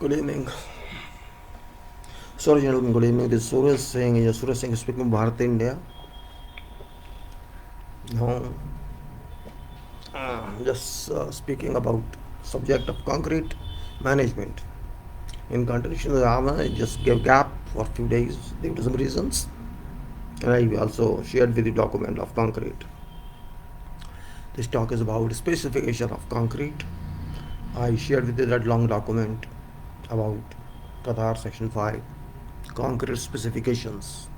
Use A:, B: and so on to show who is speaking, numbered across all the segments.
A: Good evening. Sorry, gentlemen, good evening. This is Suraj Singh speaking from Bharat, India. Now, just speaking about subject of concrete management. In continuation of the I just gave gap for a few days due to some reasons. And I also shared with the document of concrete. This talk is about specification of concrete. I shared with you that long document about Qatar Section 5, concrete specifications.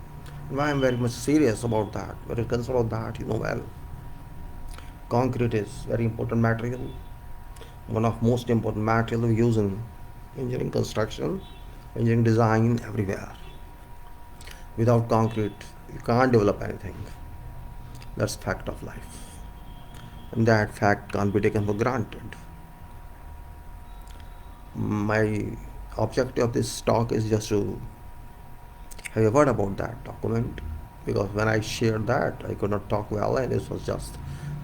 A: And why I'm very much serious about that, very concerned about that, you know well. Concrete is very important material, one of most important material we use in engineering construction, engineering design everywhere. Without concrete, you can't develop anything. That's fact of life. And that fact can't be taken for granted. My objective of this talk is just to have a word about that document, because when I shared that, I could not talk well, and this was just,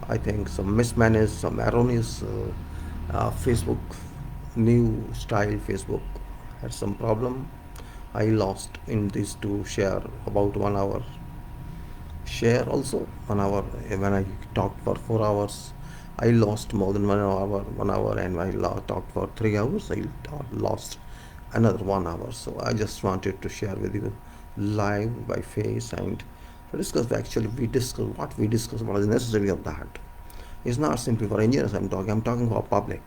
A: I think, some mismanaged, some erroneous Facebook, new style Facebook had some problem. I lost in this to share about 1 hour. Share also 1 hour. When I talked for 4 hours, I lost more than 1 hour. 1 hour, and when I talked for 3 hours, I lost another 1 hour. So I just wanted to share with you live by face and to discuss. Actually, what we discuss, what is necessary of that. It's not simply for engineers I'm talking for public.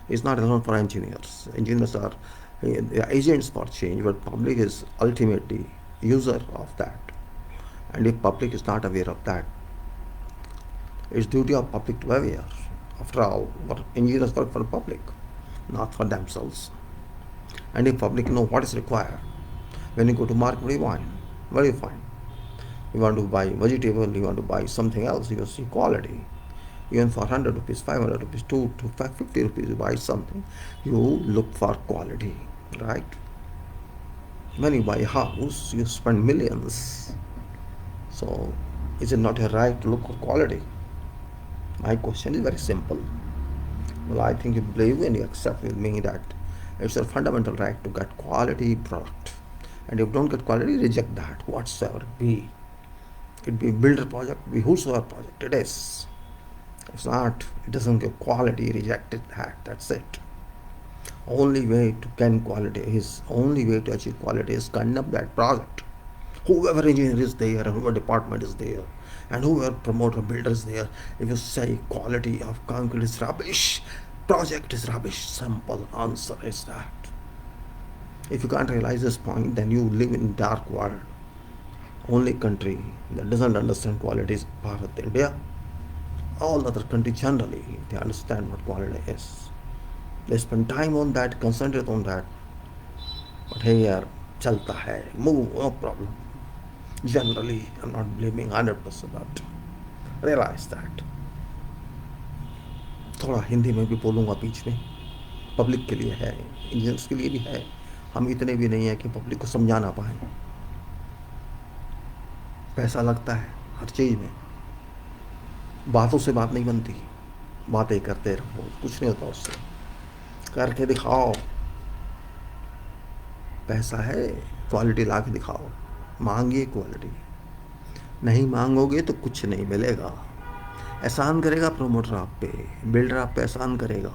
A: It's not alone for engineers. Engineers are agents for change, but public is ultimately user of that. And if public is not aware of that, it's duty of public to be aware. After all, engineers work for the public, not for themselves. And if public know what is required, when you go to market, what do you want? What do you find? You want to buy vegetable, you want to buy something else, you see quality. Even for 100 rupees, 500 rupees, 2 to 50 rupees, you buy something, you look for quality, right? When you buy a house, you spend millions. So, is it not a right to look for quality? My question is very simple. Well, I think you believe and you accept with me that it's a fundamental right to get quality product. And if you don't get quality, reject that, whatsoever it be. It be builder project, be whosoever project it is. If not, it doesn't give quality, reject it, that's it. Only way to achieve quality is conduct that project. Whoever engineer is there, whoever department is there, and whoever promoter builder is there, if you say quality of concrete is rubbish, project is rubbish, simple answer is that. If you can't realize this point, then you live in dark world. Only country that doesn't understand quality is Bharat, India. All other countries generally, they understand what quality is. They spend time on that, concentrate on that. But here, chalta hai, move, no problem. Generally, I'm not blaming 100%, but realize that. थोड़ा हिंदी में भी बोलूँगा बीच में, public के लिए है, engineers के लिए भी है. हम इतने भी नहीं है कि पब्लिक को समझा ना पाए. पैसा लगता है हर चीज़ में. बातों से बात नहीं बनती, बातें करते रहो, कुछ नहीं होता उससे. करके दिखाओ. पैसा है, क्वालिटी ला के दिखाओ. मांगिए क्वालिटी. नहीं मांगोगे तो कुछ नहीं मिलेगा. एहसान करेगा प्रमोटर आप पे, बिल्डर आप पे एहसान करेगा,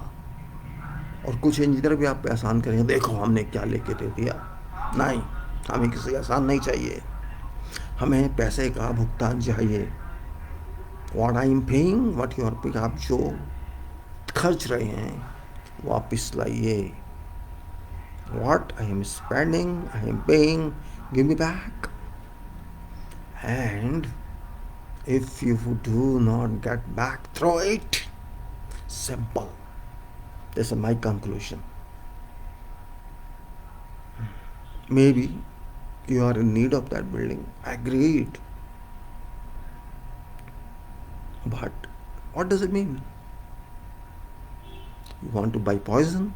A: और कुछ इंजीनियर भी आप पे एहसान करेंगे. देखो हमने क्या लेके दे दिया. नहीं, हमें किसी एहसान नहीं चाहिए. हमें पैसे का भुगतान चाहिए. What I am paying, what you are paying, आप जो खर्च रहे हैं वापस लाइए. What I am spending, I am paying, give me back. And if you do not get back, throw it. Simple. This is my conclusion. Maybe you are in need of that building. Agreed. But what does it mean? You want to buy poison?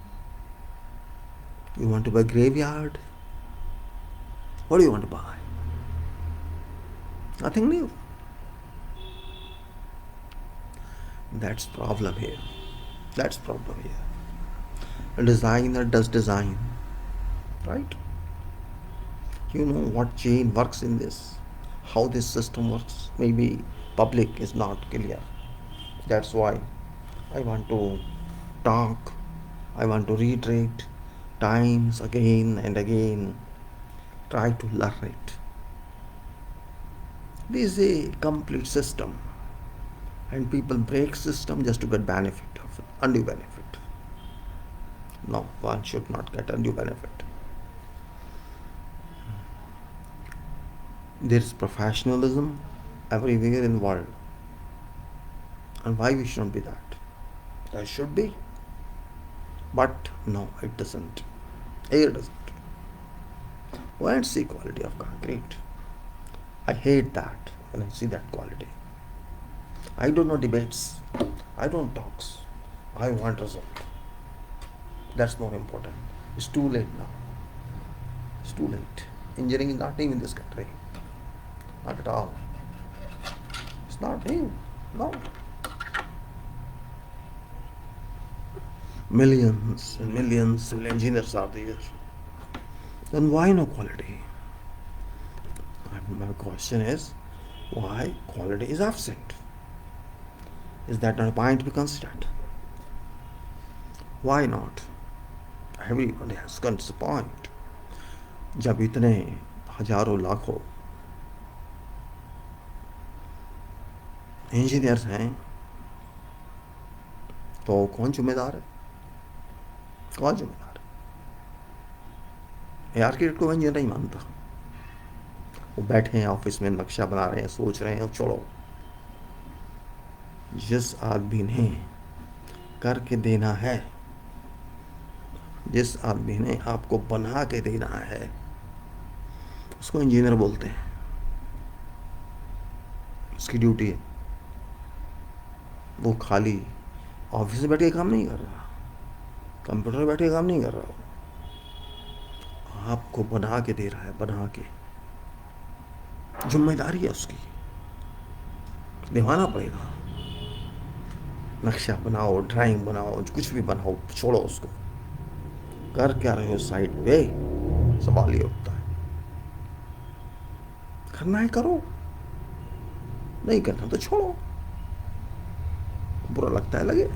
A: You want to buy graveyard? What do you want to buy? Nothing new. That's problem here. A designer does design, right? You know what chain works in this, how this system works. Maybe public is not clear. That's why I want to talk, I want to reiterate times again and again, try to learn it. This is a complete system, and people break system just to get benefit of it, undue benefit. No, one should not get undue benefit. There is professionalism everywhere in the world. And why we shouldn't be that? There should be. But no, it doesn't. Air doesn't. What's the quality of concrete? I hate that when I see that quality. I don't know debates. I don't talks. I want result. That's more important. It's too late now. It's too late. Engineering is not new in this country. Not at all. It's not new. No. Millions and millions of civil engineers are there. Then why no quality? My question is, why quality is absent? Is that not a point to be considered? Why not? Everybody has got the point. जब इतने हजारों लाखों engineers हैं, तो कौन जिम्मेदार है? कौन जिम्मेदार है? आर्किटेक्ट को इंजीनियर नहीं मानता. वो बैठे हैं ऑफिस में, नक्शा बना रहे हैं, सोच रहे हैं. छोड़ो. जिस आदमी ने करके देना है, जिस आदमी ने आपको बना के देना है, उसको इंजीनियर बोलते हैं. उसकी ड्यूटी है. वो खाली ऑफिस में बैठ के काम नहीं कर रहा, कंप्यूटर में बैठ के काम नहीं कर रहा. आपको बना के दे रहा है, बना के. जिम्मेदारी है उसकी, निभाना पड़ेगा. नक्शा बनाओ, ड्राइंग बनाओ, कुछ भी बनाओ, छोड़ो उसको. कर क्या रहे हो साइड पे, सवाल ये उठता है. करना है करो, नहीं करना तो छोड़ो. बुरा लगता है लगे.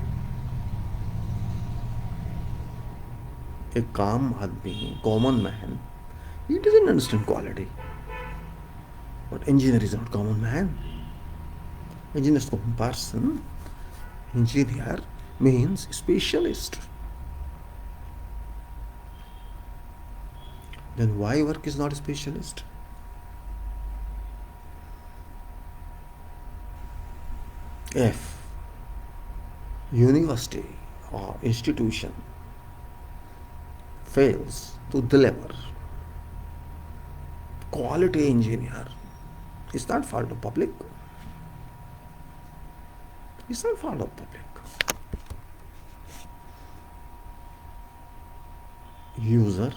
A: एक काम आदमी, common man, he doesn't understand quality. But engineer is not common man. Engineer is common person. Engineer means specialist. Then why work is not a specialist? If university or institution fails to deliver quality engineer, it's not fault of public. It's not fault of public. User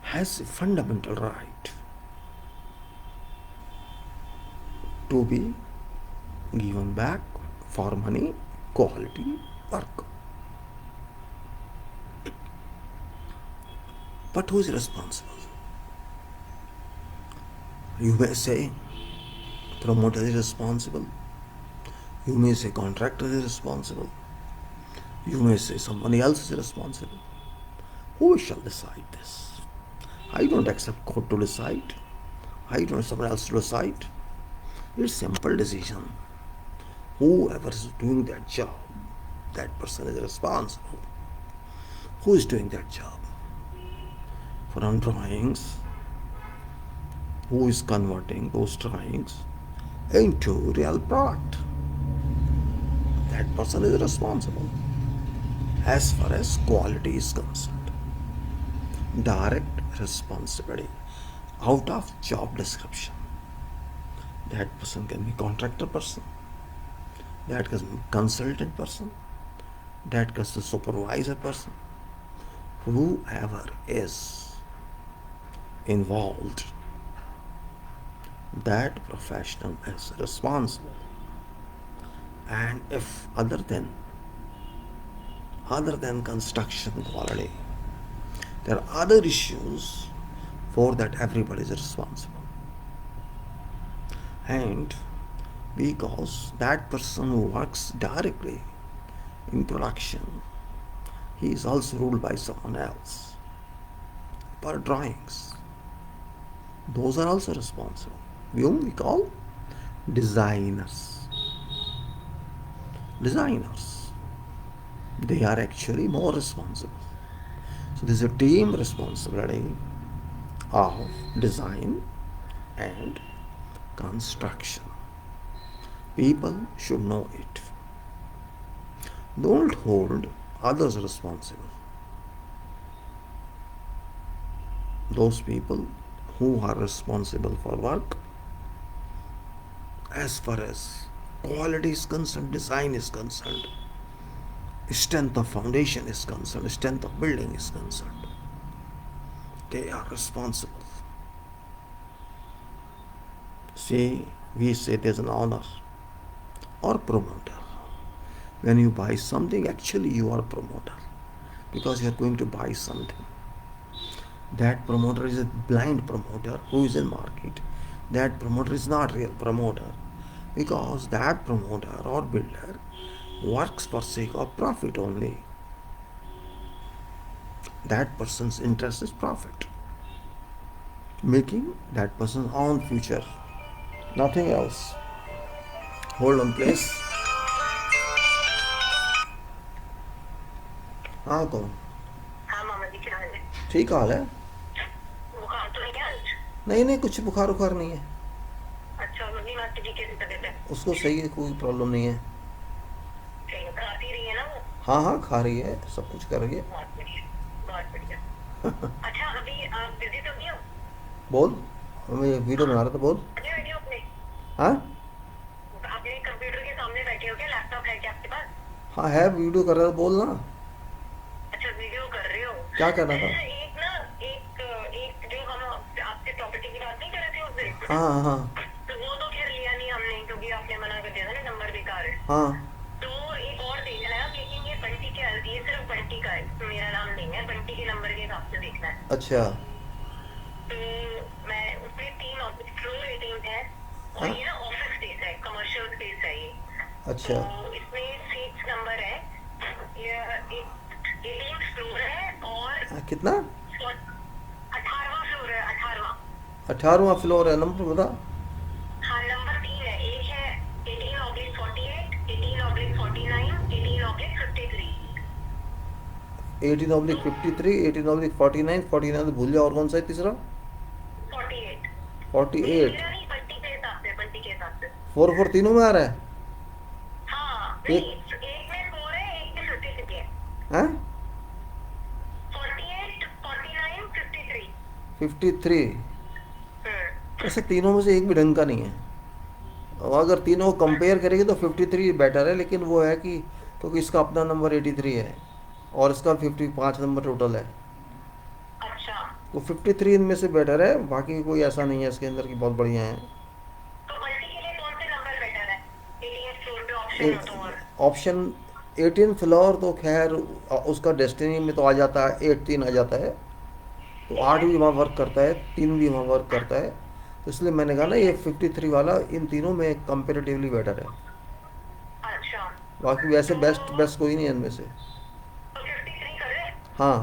A: has a fundamental right to be given back for money quality work. But who is responsible? You may say promoter is responsible. You may say contractor is responsible. You may say somebody else is responsible. Who shall decide this? I don't accept court to decide. I don't someone else to decide. It's simple decision. Whoever is doing that job, that person is responsible. Who is doing that job? From drawings, who is converting those drawings into real product? That person is responsible. As far as quality is concerned, direct responsibility out of job description. That person can be contractor person, that can be consultant person, that can be supervisor person. Whoever is involved, that professional is responsible. And if other than other than construction quality. There are other issues for that everybody is responsible. And because that person who works directly in production, he is also ruled by someone else. For drawings, those are also responsible. Whom we call designers. Designers, they are actually more responsible. So this is a team responsibility of design and construction. People should know it. Don't hold others responsible. Those people who are responsible for work, as far as quality is concerned, design is concerned, strength of foundation is concerned, strength of building is concerned, they are responsible. See, we say there's an owner or promoter. When you buy something, actually you are a promoter because you are going to buy something. That promoter is a blind promoter who is in market. That promoter is not real promoter because that promoter or builder works for sake of profit only. That person's interest is profit, making that person's own future, nothing else. Hold on please. हाँ कौन?
B: हाँ मामा जी क्या हाल है?
A: ठीक हाल है.
B: बुखार तो नहीं है आज?
A: नहीं कुछ बुखार उखार नहीं है.
B: अच्छा मम्मी मास्टर जी कैसी तबीयत है?
A: उसको सही है, कोई प्रॉब्लम नहीं है.
B: सही खाती रही है ना वो?
A: हाँ खा रही है, सब कुछ कर रही है.
B: बहुत बढ़िया बहुत बढ़िया. अच्छा अभी आप बिजी तो नहीं हो?
A: बोल, मैं वीडियो बना रहा था. बोल.
B: बैठे हो अपने?
A: हाँ
B: अपने कंप्यूटर के सामने बैठे हो क्या? लैपटॉप है क्या आपके पास?
A: हाँ है, वीडियो कर रहा था. बोल ना.
B: अच्छा वीडियो कर रहे हो?
A: क्या करना था?
B: एक ना एक जो हम आपसे प्रॉपर्टी की बात नहीं कर रहे थे उस दिन.
A: हाँ
B: तो वो तो खैर लिया नहीं हमने क्योंकि आपने मना कर दिया था ना, नंबर बेकार है.
A: हाँ
B: तो एक और देखना है आप, लेकिन ये बंटी के, ये सिर्फ बंटी का है, तो मेरा नाम नहीं है. बंटी के नंबर के हिसाब से देखना है.
A: अच्छा.
B: तो मैं उसमें 3 फ्लोर रेटिंग है और ये ना ऑफिस स्पेस है, कमर्शियल स्पेस है ये.
A: अच्छा.
B: तो इसमें सीट्स नंबर है, ये 18 फ्लोर है और
A: कितना?
B: 18वां फ्लोर है.
A: 18वां फ्लोर है. नंबर बता.
B: हाँ नंबर 3 है. एक है 18/48, 18/49, 18/53.
A: 18/53, 18/49, 49 तो भूल जा. और कौन सा है तीसरा?
B: 48.
A: 48.
B: मेरा नहीं, बंटी के हिसाब से, बंटी के हिसाब से.
A: 4 तीनों में आ रहा है.
B: हाँ
A: एक
B: एक में 4 है, एक में 56 है.
A: हैं?
B: 48, 49, 53.
A: 53. ऐसे तीनों में से एक भी ढंग का नहीं है. और अगर तीनों को कंपेयर करेंगे तो 53 बेटर है, लेकिन वो है कि क्योंकि इसका अपना नंबर 83 है और इसका 55 नंबर टोटल है,
B: अच्छा
A: तो 53 इनमें से बेटर है. बाकी कोई ऐसा नहीं है इसके अंदर की बहुत बढ़िया है.
B: तो बंटी के लिए कौन से नंबर बेटर है? 18 फ्लोर पे ऑप्शन हो तो. और
A: ऑप्शन 18 फ्लोर तो खैर उसका डेस्टिनी में तो आ जाता है, 8 3 आ जाता है, तो 8 भी वहाँ वर्क करता है, 3 भी वहाँ वर्क करता है. तो इसलिए मैंने कहा ना ये 53 वाला इन तीनों में कंपेरेटिवली बेटर है.
B: अच्छा
A: बाकी वैसे बेस्ट कोई नहीं है इनमें से.
B: तो 53 कर रहे हैं.
A: हाँ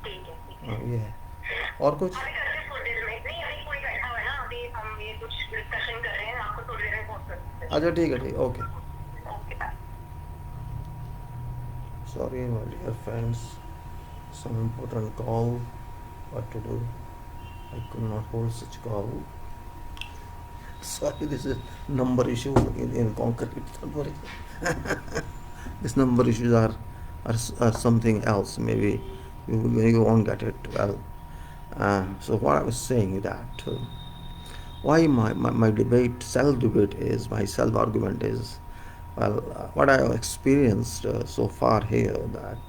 B: ठीक है
A: हाँ ये है. और कुछ?
B: अभी करते हैं थोड़ी देर में. नहीं अभी कोई बैठा हुआ है ना, अभी हम ये कुछ डिस्कशन कर रहे हैं, आपको थोड़ी देर में फोन करते हैं.
A: अच्छा ठीक है. Okay.
B: Okay bye.
A: Sorry my dear friends, some important call. What to do? I could not hold such call. Sorry, this is number issue in concrete. Don't worry. These number issues are something else. Maybe you won't get it well. So what I was saying is that why my debate, self-debate is, my self-argument is, well, what I have experienced so far here, that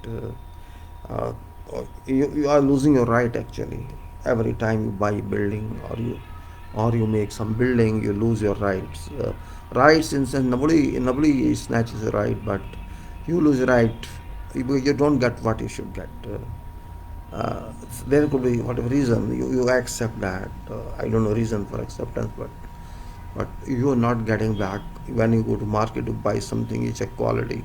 A: you are losing your right actually. Every time you buy a building or you make some building, you lose your rights. Rights in sense, nobody snatches a right, but you lose your right you don't get what you should get. Uh, there could be whatever reason you accept that. I don't know reason for acceptance, but you are not getting back when you go to market to buy something. You check quality,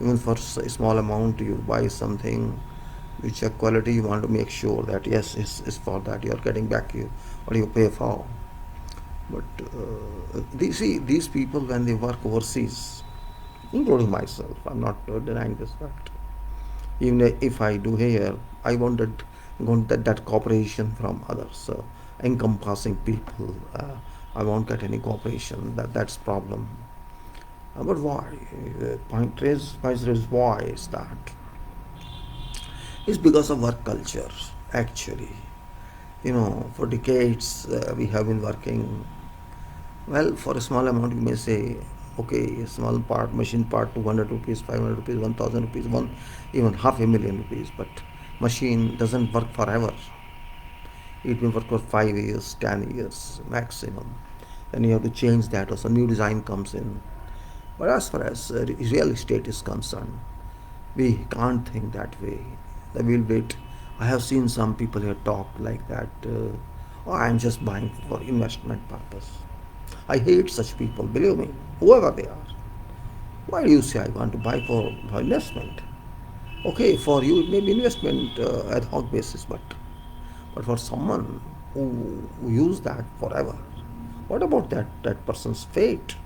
A: even for a small amount. You buy something, you check quality. You want to make sure that yes, it's for that you are getting back you what you pay for. But these people when they work overseas, including myself, I'm not denying this fact. Even if I do here, I want that cooperation from others, encompassing people. I won't get any cooperation. That's problem. But why? Point is why is that? It's because of work culture. Actually, for decades we have been working. Well, for a small amount, you may say, okay, a small part, machine part, 200 rupees, 500 rupees, 1000 rupees, even half a million rupees. But machine doesn't work forever. It may work for 5 years, 10 years maximum. Then you have to change that, or some new design comes in. But as far as real estate is concerned, we can't think that way. The will wait. I have seen some people here talk like that. Oh, I'm just buying for investment purpose. I hate such people, believe me, whoever they are. Why do you say I want to buy for investment? Okay, for you it may be investment ad hoc basis, but for someone who use that forever, what about that person's fate?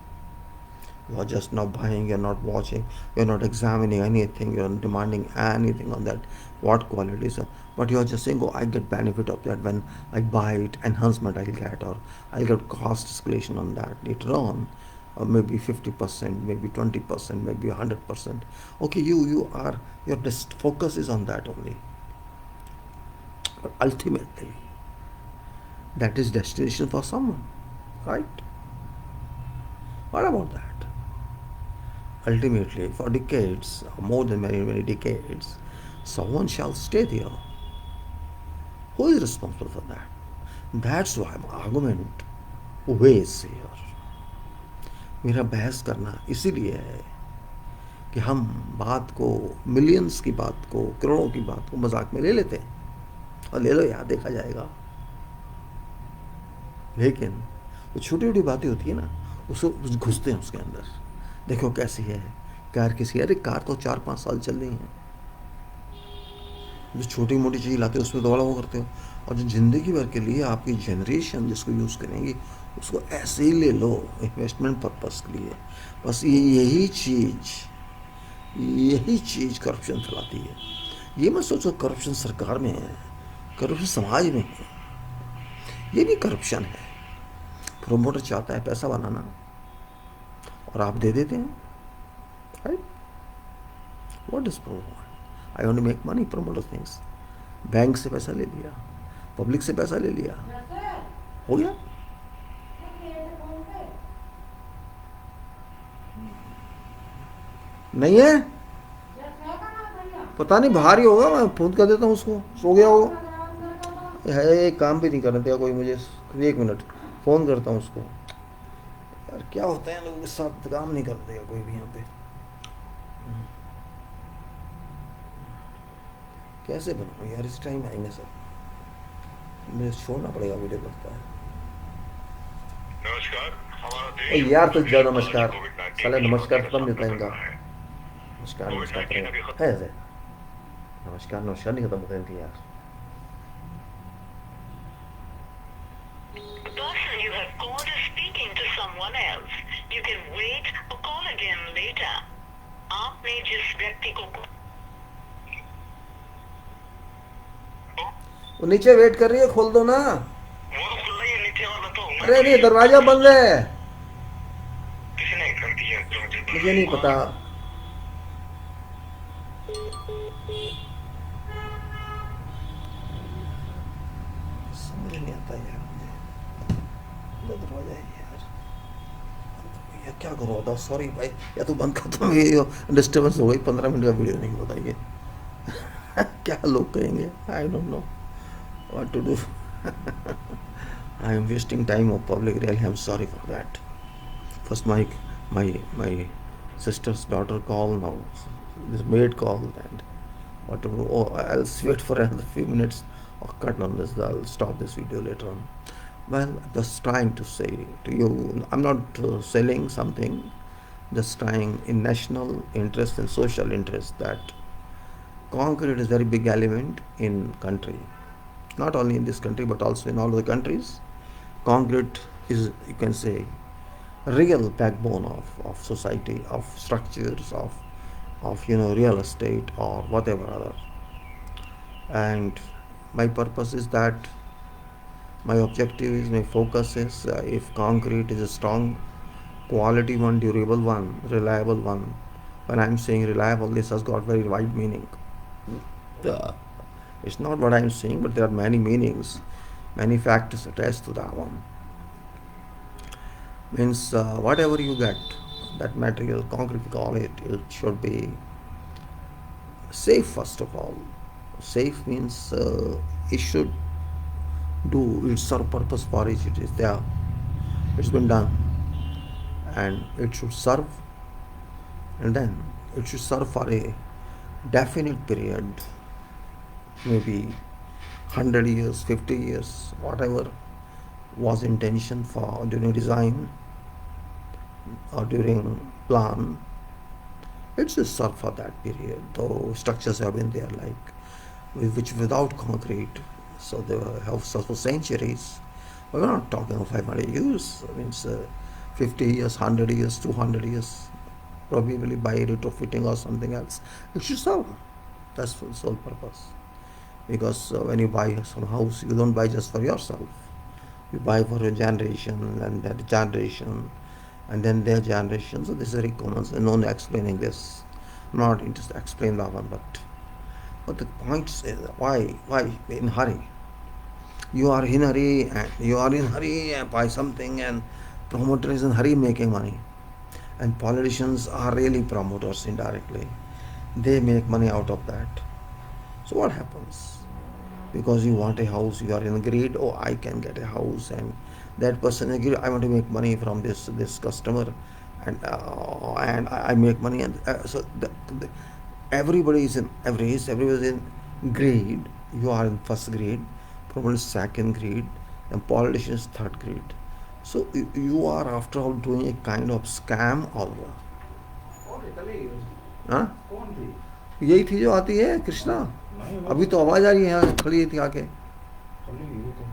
A: You are just not buying, you're not watching, you're not examining anything, you're not demanding anything on that, what qualities are. But you're just saying, oh, I get benefit of that when I buy it, enhancement I'll get, or I'll get cost escalation on that later on, or maybe 50%, maybe 20%, maybe 100%. Okay, your focus is on that only. But ultimately, that is destination for someone, right? What about that? Ultimately, for decades, more than many, many decades, someone shall stay there. Who is responsible for that? That's why my argument weighs here. मेरा बहस करना इसीलिए है कि हम बात को, millions की बात को, करोड़ों की बात को मजाक में ले लेते हैं और ले लो यार देखा जाएगा, लेकिन वो छोटी छोटी बातें होती है ना, उसको घुसते हैं उसके अंदर. देखो कैसी है कार, किसी अरे कार तो 4-5 साल चल रही है, जो छोटी मोटी चीज़ लाते हो उसमें दौड़ा वो करते हो, और जो ज़िंदगी भर के लिए आपकी जनरेशन जिसको यूज़ करेंगी उसको ऐसे ही ले लो इन्वेस्टमेंट पर्पस के लिए. बस यही चीज़ करप्शन फैलाती है. ये मत सोचो करप्शन सरकार में है, करप्शन समाज में है. ये भी करप्शन है. प्रोमोटर चाहता है पैसा बनाना और आप दे देते हैं, right? What is promoter? I want to make money, promoter things. Bank से पैसा ले लिया, पब्लिक से पैसा ले लिया, हो गया. नहीं है, पता नहीं बाहर ही होगा, मैं फोन कर देता हूँ उसको, सो गया होगा. है काम भी नहीं करने दिया कोई मुझे. 1 मिनट फ़ोन करता हूँ उसको. यार क्या होता है लोगों के साथ, काम नहीं कर देगा कोई भी यहाँ पे. कैसे बनाऊँ यार, इस टाइम आएंगे सब, मुझे छोड़ना पड़ेगा, वीडियो लगता है. नमस्कार यार, तो जाओ नमस्कार, साले नमस्कार खत्म देता है इनका. नमस्कार करेगा है ऐसे, नमस्कार नहीं खत्म होता इनकी यार.
B: The person you have called is speaking to someone else. You can wait or call again later. आपने जिस व्यक्ति को
A: वो नीचे वेट कर रही है, खोल दो ना.
B: वो तो खुला ही है नीचे वाला तो.
A: अरे नहीं, दरवाजा बंद है.
B: किसी ने कर दिया,
A: मुझे नहीं पता. समझ नहीं आता यार मुझे, दरवाजा है यार. ये क्या करो, बताओ. सॉरी भाई, या तो बंद कर दो. ये डिस्टर्बेंस हो गई, 15 मिनट का वीडियो नहीं होता ये. क्या लोग कहेंगे, I don't know what to do. I am wasting time of public, really. I'm sorry for that. First my sister's daughter called now. this maid call and what to do. Oh, I'll wait for another few minutes. Or cut on this. I'll stop this video later on. Well, I'm just trying to say to you, I'm not selling something. Just trying in national interest and social interest that concrete is a very big element in country. Not only in this country but also in all the countries. Concrete is, you can say, real backbone of society, of structures, of real estate or whatever other. And my purpose is that my objective is, my focus is, if concrete is a strong quality one, durable one, reliable one. When I'm saying reliable, this has got very wide meaning. uh, it's not what I'm saying, but there are many meanings, many factors attached to that one. Means whatever you get, that material, concrete, call it, it should be safe first of all. Safe means it should do its serve purpose for which it is there. It's been done, and it should serve, and then it should serve for a definite period, maybe 100 years, 50 years, whatever was intention for during design or during plan. It should serve for that period, though structures have been there like which without concrete, so they have served for centuries. We're not talking of 500 years. I mean, 50 years, 100 years, 200 years, probably by retrofitting or something else. It should serve. That's the sole purpose. Because when you buy some house, you don't buy just for yourself. You buy for your generation and that generation and then their generation. So this is very common. So no explaining this. I'm not interested to explain that one, but the point is why in hurry? You are in hurry and you are in hurry and buy something, and promoter is in hurry making money. And politicians are really promoters indirectly. They make money out of that. So what happens? Because you want a house, you are in greed. Oh, I can get a house, and that person agreed. I want to make money from this customer, and I make money, and so everybody is in average. Everybody is in greed. You are in first grade, probably second grade, and politicians third grade. So you are after all doing a kind of scam all over. हाँ,
C: कौन थी?
A: यही थी जो आती है कृष्णा. अभी तो आवाज आ रही है, यहाँ खड़ी थी आके.
C: चली गई वो तो.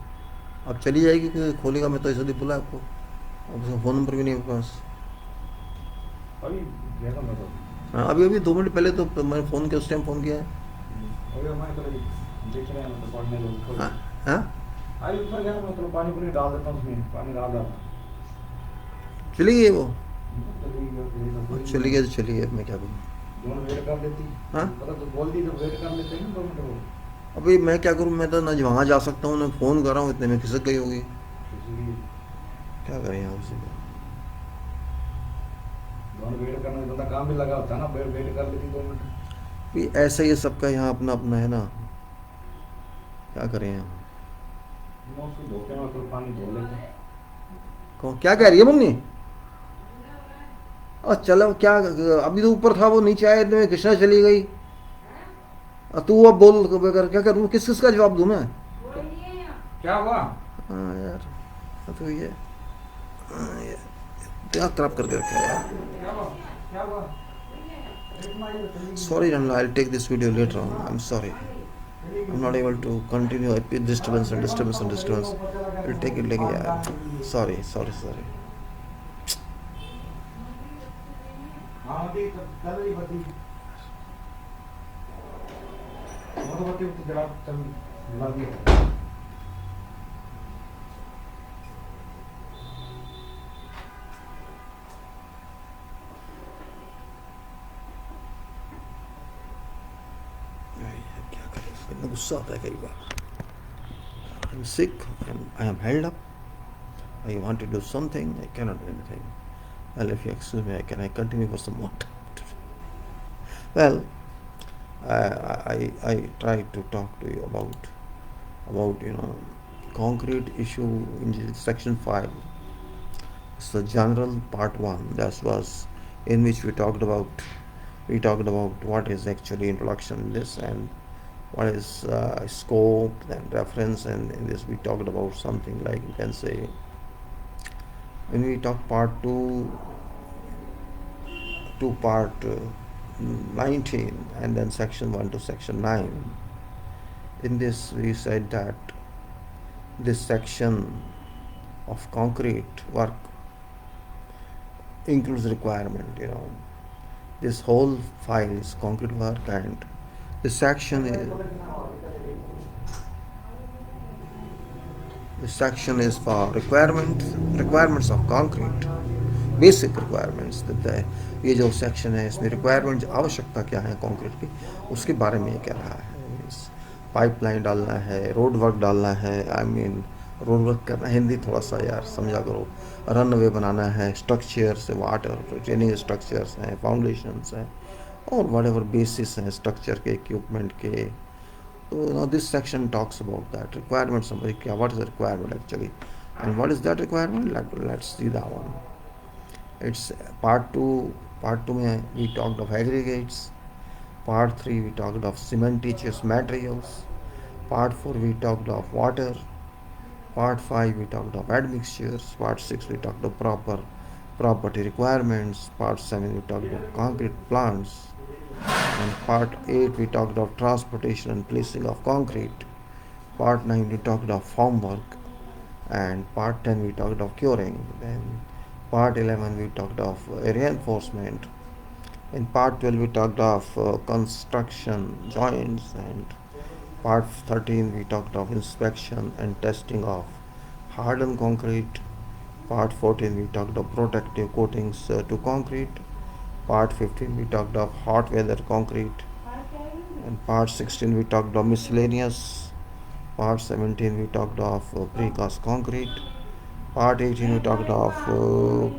A: अब चली जाएगी कि खोलेगा. मैं तो ऐसे बुला आपको. अब उसका फ़ोन नंबर भी नहीं है मेरे पास.
C: अभी गया था मैं तो.
A: हाँ, अभी अभी 2 मिनट पहले तो मैंने फ़ोन किया, उस टाइम फ़ोन किया है.
C: अभी हमारे तो देख रहे हैं मतलब पढ़ने लोग.
A: हाँ हाँ,
C: अभी ऊपर गया था मैं, चलो पानी पूरी डाल देता हूँ उसमें, पानी डाल रहा था.
A: चली गई वो.
C: चली गई.
A: चली गई, मैं क्या करूँ.
C: दोनों वेट कर लेती.
A: हाँ,
C: मतलब तो बोल दी तो वेट कर लेते हैं ना 2 मिनट वो.
A: अभी मैं क्या करूँ. मैं तो ना वहाँ जा सकता हूँ, ना फ़ोन कर रहा हूँ. इतने में खिसक गई होगी.
C: इसलिए
A: क्या करें यहाँ उसे.
C: दोनों वेट करने में काम भी लगा होता है ना, वेट कर लेती 2 मिनट.
A: भी ऐसा ही है सबका यहाँ, अपना अपना है ना. क्या करें यहाँ.
C: मैं उसको धोखे में तो पानी धो लेते.
A: कौन क्या कह रही है मम्मी. और चलो क्या, अभी तो ऊपर था वो, नीचे आए इतने में कृष्णा चली गई. और तू अब बोल क्या करूँ, किस किस का जवाब दूँ मैं.
C: क्या हुआ?
A: हाँ यार, तो ये क्या खराब करके रखा है यार.
C: क्या हुआ? क्या हुआ?
A: Sorry, Ranla, I'll take this video later on. I'm sorry. I'm not able to continue. Disturbance and disturbance and disturbance. I'll take it like, yeah. Sorry.
C: हाँ अभी चल रही बत्ती. वो बत्ती तो जरा चल लग गई.
A: क्या करें, इतना गुस्सा आता है कई बार. I'm sick and I am held up. I want to do something. I cannot do anything. Well, if you excuse me, can I continue for some more time? Well, I try to talk to you about concrete issue in section 5. It's the general part 1. That was in which we talked about We talked about what is actually introduction in this and what is scope and reference, and in this we talked about something like, you can say, when we talk part 2 to part 19 and then section 1 to section 9. In this we said that this section of concrete work includes requirement. This whole file is concrete work, and this section is for requirements of concrete, basic requirements देता है। ये जो section है इसमें requirement, आवश्यकता क्या है concrete की, उसके बारे में ये कह रहा है। पाइपलाइन डालना है, रोड वर्क डालना है, रोड वर्क करना, हिंदी थोड़ा सा यार समझा करो, रनवे बनाना है, स्ट्रक्चर्स, वाटर रिटेनिंग स्ट्रक्चर्स हैं, फाउंडेशंस हैं, और वट एवर बेसिस हैं स्ट्रक्चर के, इक्विपमेंट के। तो now this section talks about that requirement summary, क्या what is the requirement actually, and what is that requirement, let's see that one. It's part 2 में we talked of aggregates, part 3 we talked of cementitious materials, part 4 we talked of water, part 5 we talked of admixtures, part 6 we talked of property requirements, part 7 we talked of concrete plants, and part 8 we talked of transportation and placing of concrete, part 9 we talked of formwork, and part 10 we talked of curing. Then part 11 we talked of reinforcement. In part 12 we talked of construction joints, and part 13 we talked of inspection and testing of hardened concrete. Part 14 we talked of protective coatings to concrete. Part 15 we talked of hot weather concrete, and part 16 we talked of miscellaneous. Part 17 we talked of precast concrete. Part 18 we talked of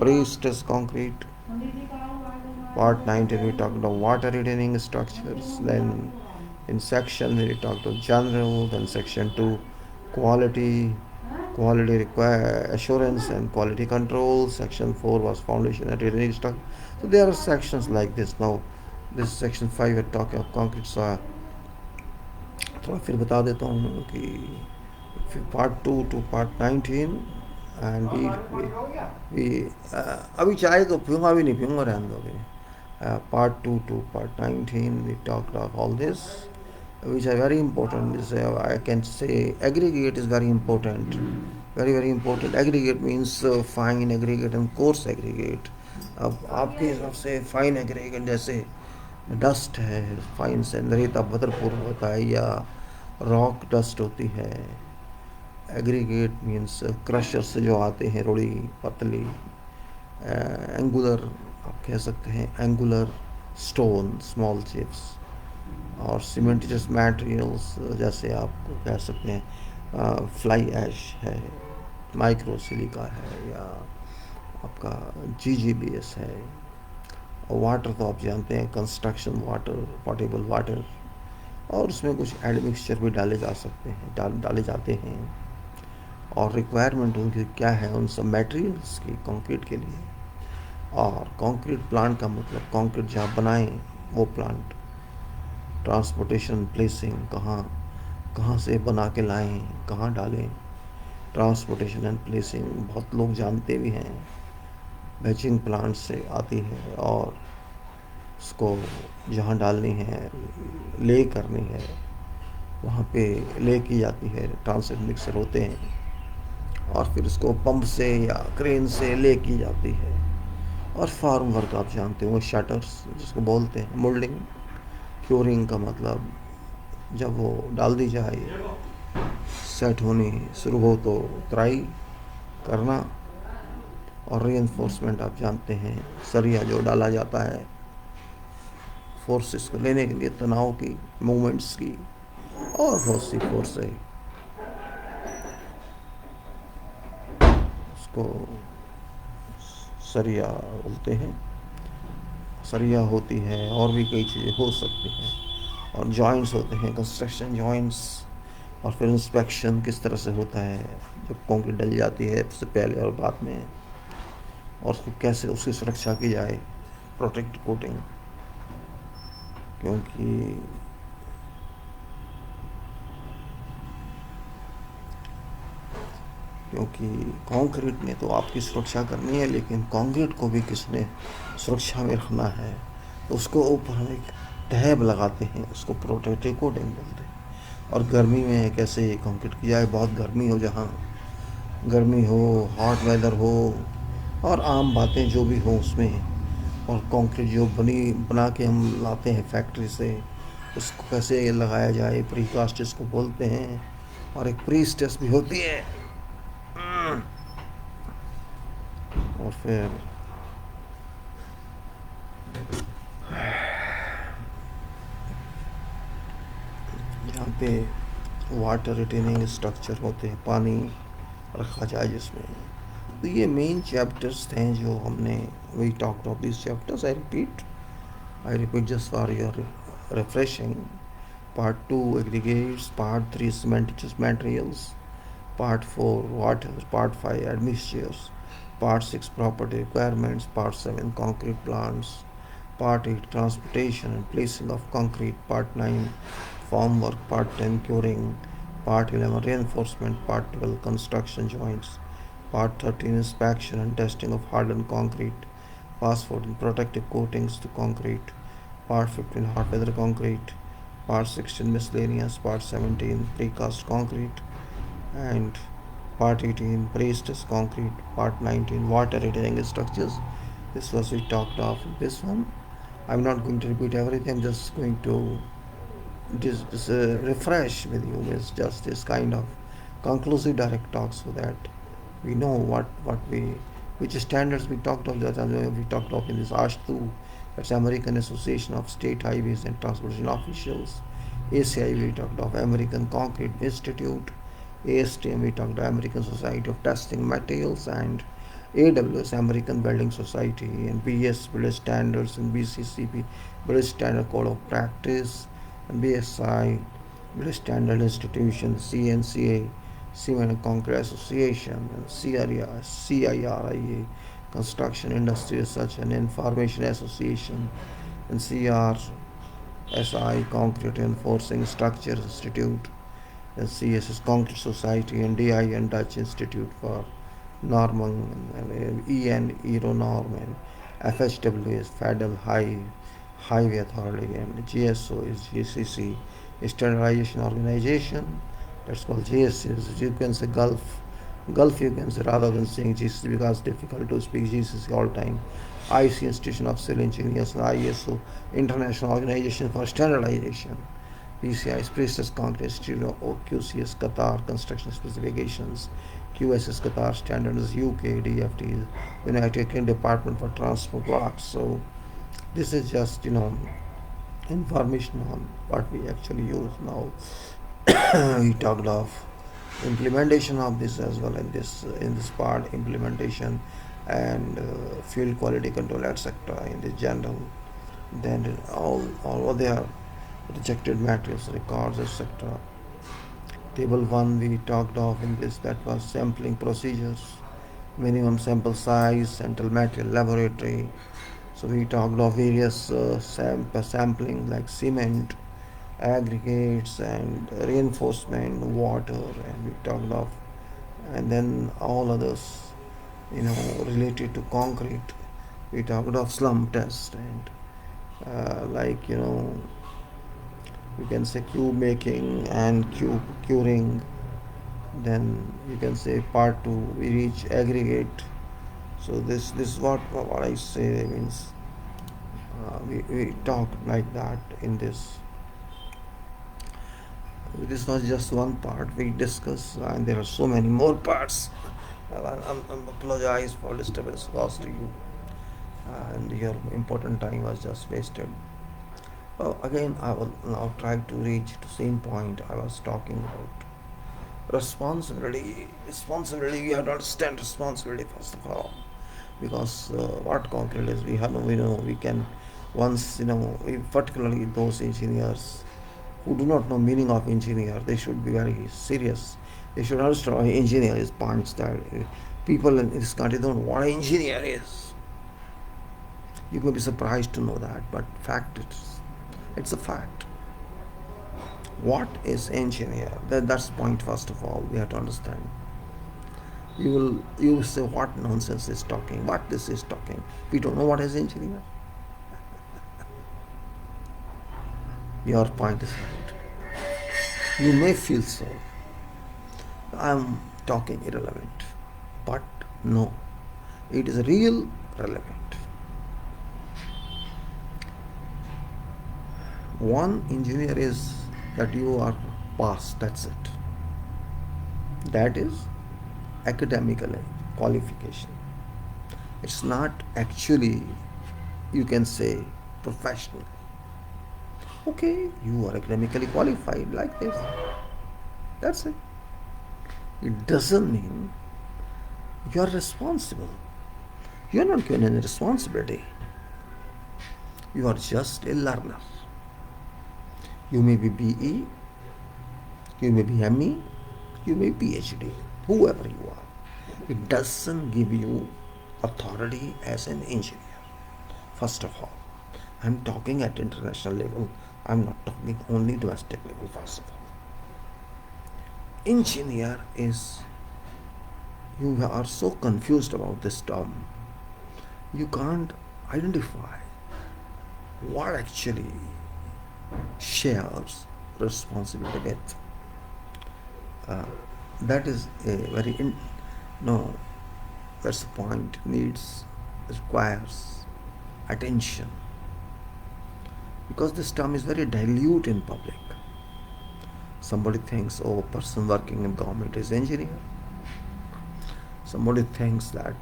A: pre-stress concrete. Part 19 we talked of water retaining structures. Then in section we talked of general. Then section 2 quality assurance and quality control. Section 4 was foundation and retaining structure. So there are sections like this. Now this is section 5 we're talking of concrete soil. थोड़ा फिर बता देता हूँ कि part 2 to part 19 and we अभी चाय तो पीऊँगा, अभी नहीं पीऊँगा, रहने दो अभी। Part 2 to part 19 we talked of all this, which are very important. I can say aggregate is very important, very important. Aggregate means fine aggregate and coarse aggregate. अब आपके हिसाब से फाइन एग्रीगेट जैसे डस्ट है, fine से रेता बदरपुर होता है या रॉक डस्ट होती है। एग्रीगेट मीन्स क्रशर से जो आते हैं, रोड़ी पतली, एंगुलर आप कह सकते हैं, एंगुलर स्टोन, स्मॉल चिप्स, और सीमेंटियस मटेरियल्स जैसे आप कह सकते हैं फ्लाई ऐश है, माइक्रो सिलिका है, या आपका GGBS है। और वाटर तो आप जानते हैं, कंस्ट्रक्शन वाटर, पोर्टेबल वाटर, और उसमें कुछ एडमिक्सचर भी डाले जा सकते हैं, डाले जाते हैं। और रिक्वायरमेंट उनकी क्या है, उन सब मटेरियल्स की कंक्रीट के लिए। और कंक्रीट प्लांट का मतलब कंक्रीट जहाँ बनाएं वो प्लांट, ट्रांसपोर्टेशन, प्लेसिंग, कहाँ से बना के लाएं, कहाँ डालें, ट्रांसपोर्टेशन एंड प्लेसिंग बहुत लोग जानते भी हैं, बैचिंग प्लांट से आती है, और उसको जहाँ डालनी है, ले करनी है, वहाँ पे ले की जाती है, ट्रांसिट मिक्सर होते हैं, और फिर उसको पंप से या क्रेन से ले की जाती है। और फार्म वर्क आप जानते हो, शटर्स जिसको बोलते हैं, मोल्डिंग, क्योरिंग का मतलब जब वो डाल दी जाए, सेट होनी शुरू हो तो ट्राई करना। और रीइंफोर्समेंट आप जानते हैं, सरिया जो डाला जाता है फोर्सेस को लेने के लिए, तनाव की, मूवमेंट्स की, और बहुत सी फोर्स है, उसको सरिया बोलते हैं। सरिया होती है, और भी कई चीज़ें हो सकती हैं, और जॉइंट्स होते हैं, कंस्ट्रक्शन जॉइंट्स। और फिर इंस्पेक्शन किस तरह से होता है जब कंक्रीट डल जाती है, उससे पहले और बाद में, और उसको कैसे उसकी सुरक्षा की जाए, प्रोटेक्ट कोटिंग। क्योंकि क्योंकि कंक्रीट ने तो आपकी सुरक्षा करनी है, लेकिन कंक्रीट को भी किसने सुरक्षा में रखना है, तो उसको ऊपर हम एक टैब लगाते हैं, उसको प्रोटेक्टिव कोटिंग बोलते हैं। और गर्मी में कैसे कंक्रीट की जाए, बहुत गर्मी हो, जहाँ गर्मी हो, हॉट वेदर हो, और आम बातें जो भी हो उसमें, और कंक्रीट जो बना के हम लाते हैं फैक्ट्री से, उसको कैसे लगाया जाए, प्रीकास्ट इसको बोलते हैं। और एक प्री टेस्ट भी होती है। और फिर यहाँ पे वाटर रिटेनिंग स्ट्रक्चर होते हैं, पानी रखा जाए जिसमें। तो ये मेन चैप्टर्स थे जो हमने, we talked of this chapters. I repeat just for your refreshing. Part 2 aggregates, Part 3 cementitious materials, Part 4 water, Part 5 admixtures, Part 6 property requirements, Part 7 concrete plants, Part 8 transportation and placing of concrete, Part 9 formwork, Part 10 curing, Part 11 reinforcement, Part 12 construction joints, Part 13 inspection and testing of hardened concrete, Part 14 protective coatings to concrete, Part 15 hot weather concrete, Part 16 miscellaneous, Part 17 precast concrete, and Part 18 braced concrete, Part 19 water retaining structures. This was we talked of this one. I'm not going to repeat everything, I'm just going to refresh with you with just this kind of conclusive direct talk, so that we know what we, which standards we talked of. That we talked of in this ASHTU, that's American Association of State Highways and Transportation Officials. ACI we talked of American Concrete Institute. ASTM we talked of American Society of Testing Materials, and AWS American Building Society, and BS Building Standards, and BCCP Building Standard Code of Practice, and BSI Building Standard Institution, CNCA Cement and Concrete Association, and CIRIA Construction Industry Research and Information Association, and CRSI Concrete Enforcing Structures Institute, and CSS Concrete Society, and DIN Dutch Institute for Norman, and EN Euronorm, and FHW is Federal Highway Authority, and GSO is GCC Standardization Organization. That's called GSC. You can say Gulf you can say, rather than saying GCC, because it's difficult to speak GCC all the time. IC Institution of Civil Engineers, and ISO International Organization for Standardization. PCI is Priestess Concrete Institute, QCS Qatar Construction Specifications, QSS Qatar Standards, UK DFT, United Kingdom Department for Transport Works. So this is just information on what we actually use now. We talked of implementation of this as well in this part, implementation and field quality control, etc. in the general. Then all other rejected materials records, etc. Table 1 we talked of in this, that was sampling procedures, minimum sample size, central material laboratory. So we talked of various sampling like cement, aggregates, and reinforcement, water, and we talked of, and then all others, related to concrete. We talked of slump test, and like you can say cube making and cube curing. Then you can say part 2 we reach aggregate. So this is what I say means, we talk like that in this. This was just one part we discuss, and there are so many more parts. I apologize for disturbance caused to you, and your important time was just wasted. Again, I will now try to reach the same point I was talking about. Responsibility. We have to understand responsibility first of all, because what concrete is, we can once particularly those engineers who do not know meaning of engineer, they should be very serious. They should understand what engineer is. Points that people in this country don't know what an engineer is. You may be surprised to know that, but fact It's a fact. What is engineer? That's the point. First of all, we have to understand. You will say what nonsense is talking, what this is talking. We don't know what is engineer. Your point is right. You may feel so. I'm talking irrelevant, but no, it is real relevant. One engineer is that you are passed. That's it. That is academically qualification. It's not actually, you can say, professional. Okay, you are academically qualified like this. That's it. It doesn't mean you are responsible. You are not given any responsibility. You are just a learner. You may be BE, you may be ME, you may be PhD, whoever you are. It doesn't give you authority as an engineer. First of all, I'm talking at international level. I'm not talking only domestic level, first of all. Engineer is, you are so confused about this term. You can't identify what actually shares responsibility with. That is a very no. That's the point. Requires attention, because this term is very dilute in public. Somebody thinks, oh, a person working in government is engineer. Somebody thinks that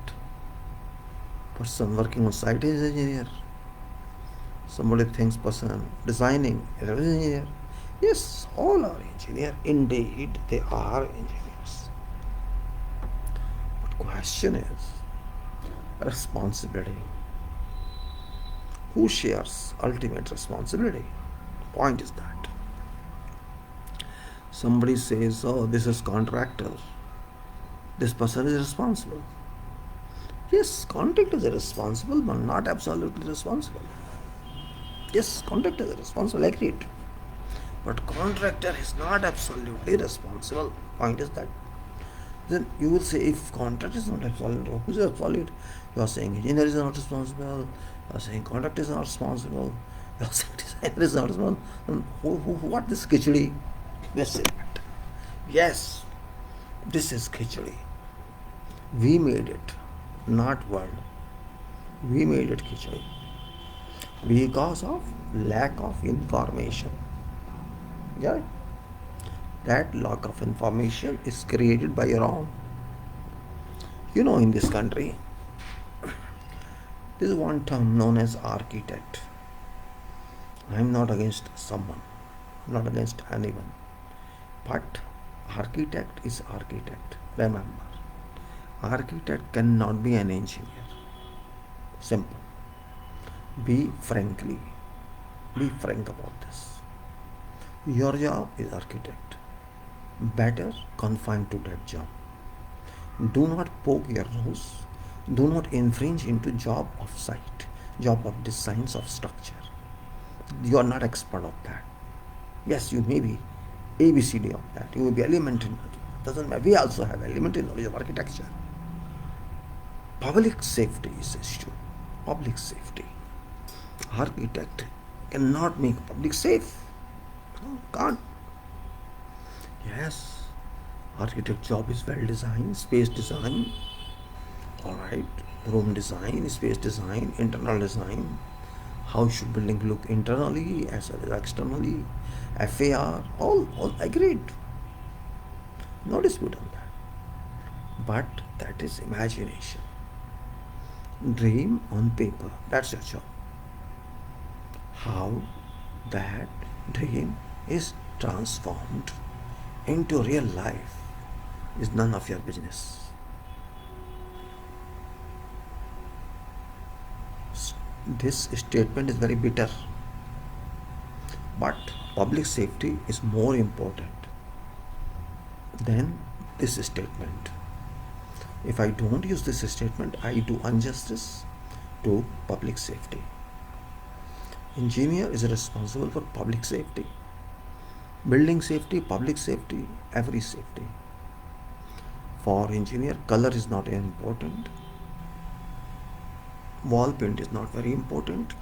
A: person working on site is engineer. Somebody thinks person designing is an engineer. Yes, all are engineer. Indeed, they are engineers. But question is responsibility. Who shares ultimate responsibility? Point is that somebody says, oh, this is contractor. This person is responsible. Yes, contractor is responsible, but not absolutely responsible. Yes, contractor is responsible, agreed. But contractor is not absolutely responsible. Point is that. Then you will say, if contractor is not absolute, who is absolute? You are saying engineer is not responsible. You are saying contractor is not responsible. You are saying designer is not responsible. Then what this khichdi? Let's say that. Yes, this is khichdi. We made it, not world. We made it khichdi because of lack of information. Yeah? That lack of information is created by your own. You know, in this country, there is one term known as architect. I am not against someone, I'm not against anyone. But architect is architect. Remember, architect cannot be an engineer. Simple. Be frank about this. Your job is architect. Better confine to that job. Do not poke your nose. Do not infringe into job of site, job of designs of structure. You are not expert of that. Yes, you may be ABCD of that. You may be elementary knowledge. Doesn't matter. We also have elementary knowledge of architecture. Public safety is issue. Public safety. Architect cannot make public safe. No, can't. Yes, architect job is well designed, space design, alright, room design, space design, internal design, how should building look internally as well as externally, FAR, all agreed. No dispute on that. But that is imagination. Dream on paper, that's your job. How that dream is transformed into real life is none of your business. This statement is very bitter, but public safety is more important than this statement. If I don't use this statement, I do injustice to public safety. Engineer is responsible for public safety, building safety, public safety, every safety. For engineer, color is not important. Wall paint is not very important.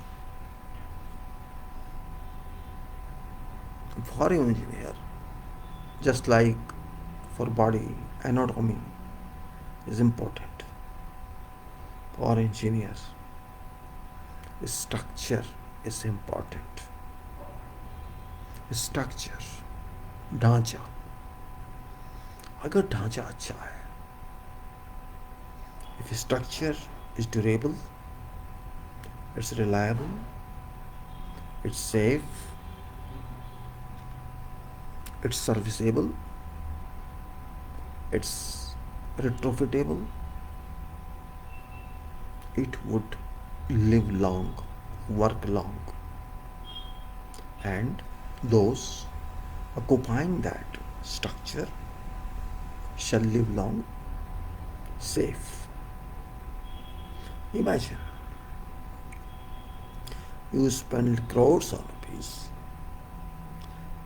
A: For an engineer, just like for body, anatomy is important. For engineers, structure is important. Structure, ढांचा, अगर ढांचा अच्छा है, if structure is durable, it's reliable, it's safe, it's serviceable, it's retrofitable, it would live long, work long, and those occupying that structure shall live long, safe. Imagine you spend crores of rupees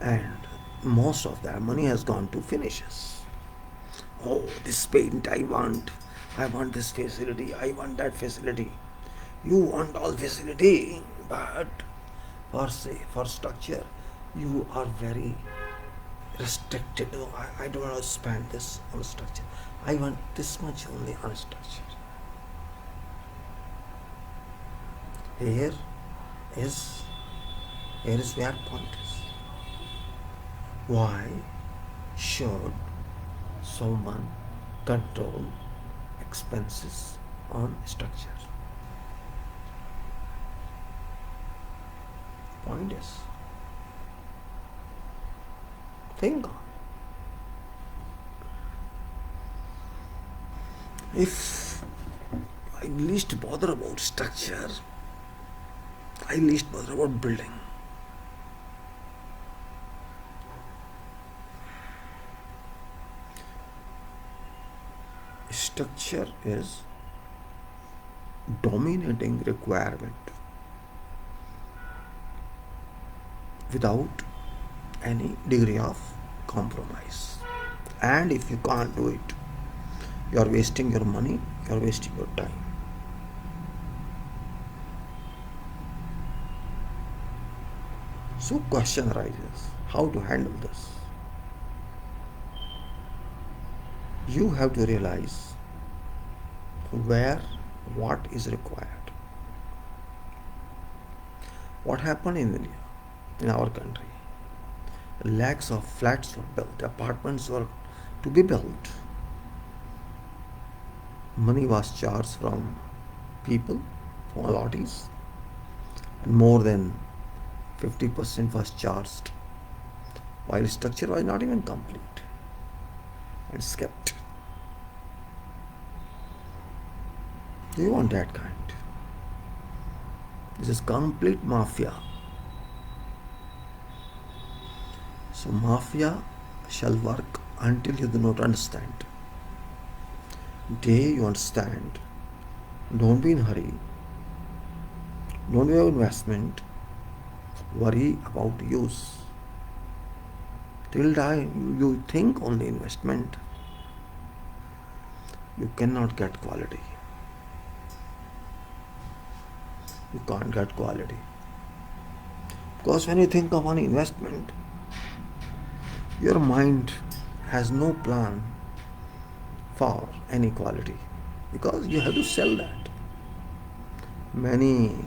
A: and most of that money has gone to finishes. Oh, this paint I want this facility, I want that facility. You want all facility, but for structure, you are very restricted. No, I don't want to spend this on structure. I want this much only on structure. Here is where point is. Why should someone control expenses on structure? Point is, think on. If I least bother about structure, I least bother about building. Structure is dominating requirement without any degree of compromise. And if you can't do it, you are wasting your money, you are wasting your time. So question arises, how to handle this? You have to realize what is required. What happened in India, in our country? Lakhs of flats were built, apartments were to be built. Money was charged from people, from allottees, and more than 50% was charged, while structure was not even complete and skipped. Do you want that kind? This is complete mafia. So mafia shall work until you do not understand. Day you understand, don't be in hurry, don't have investment, worry about use. Till die you think only investment, you cannot get quality. You can't get quality. Because when you think of an investment, your mind has no plan for any quality, because you have to sell that. Many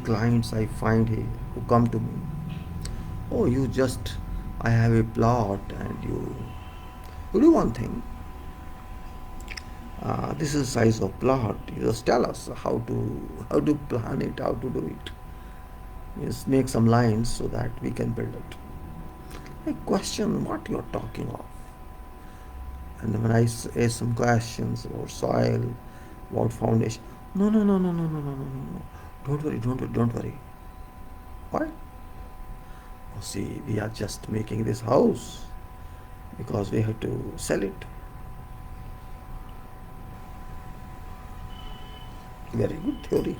A: clients I find here who come to me, oh, I have a plot, and you do one thing. This is the size of plot. You just tell us how to plan it, how to do it. Just make some lines so that we can build it. I question what you're talking of. And when I ask some questions about soil, about foundation, no. Don't worry. Why? Oh, see, we are just making this house because we have to sell it. Very good theory.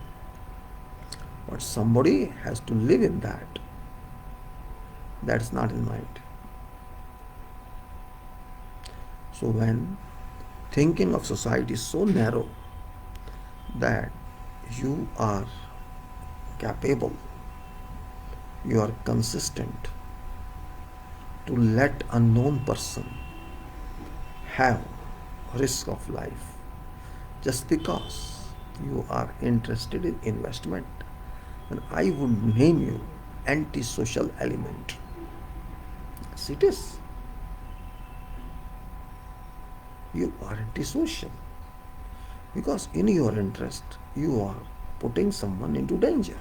A: but somebody has to live in that. That's not in mind. So when thinking of society is so narrow that you are capable, you are consistent to let a known person have risk of life just because you are interested in investment, then I would name you antisocial element. Yes, it is. You are antisocial because in your interest you are putting someone into danger.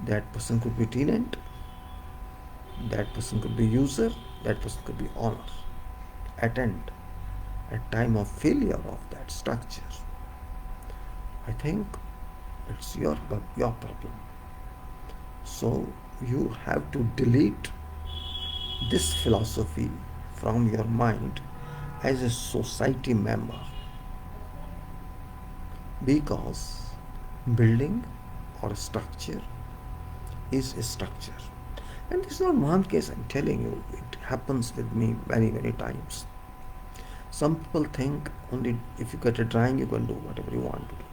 A: That person could be tenant, that person could be user, that person could be owner. Attend at time of failure of that structure. I think it's your problem. So you have to delete this philosophy from your mind as a society member, because building or structure is a structure. And this is not one case, I'm telling you, it happens with me many, many times. Some people think only if you get a drawing you can do whatever you want to do.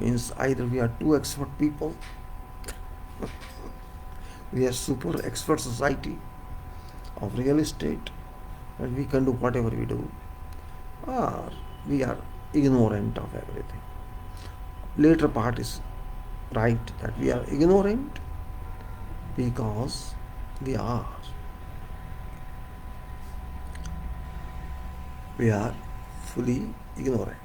A: Means either we are too expert people, we are super expert society of real estate, and we can do whatever we do, or we are ignorant of everything. Later part is right, that we are ignorant because we are we are fully ignorant.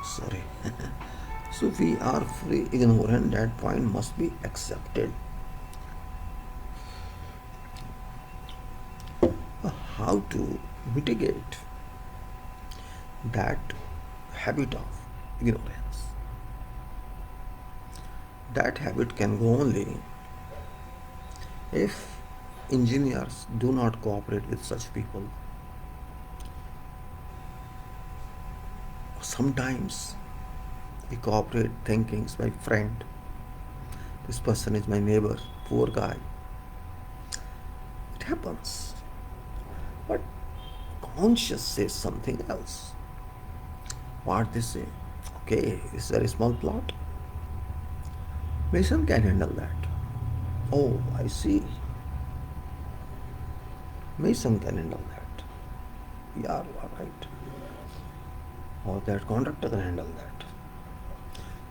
A: Sorry. So we are fully ignorant, that point must be accepted. How to mitigate that habit of ignorance? That habit can go only if engineers do not cooperate with such people. Sometimes we cooperate thinking it's my friend, this person is my neighbor, poor guy. It happens. But conscious says something else. What they say? Okay, it's a very small plot. Mason can handle that. Oh, I see. Mason can handle that. Yeah, you are right. Or that contractor can handle that.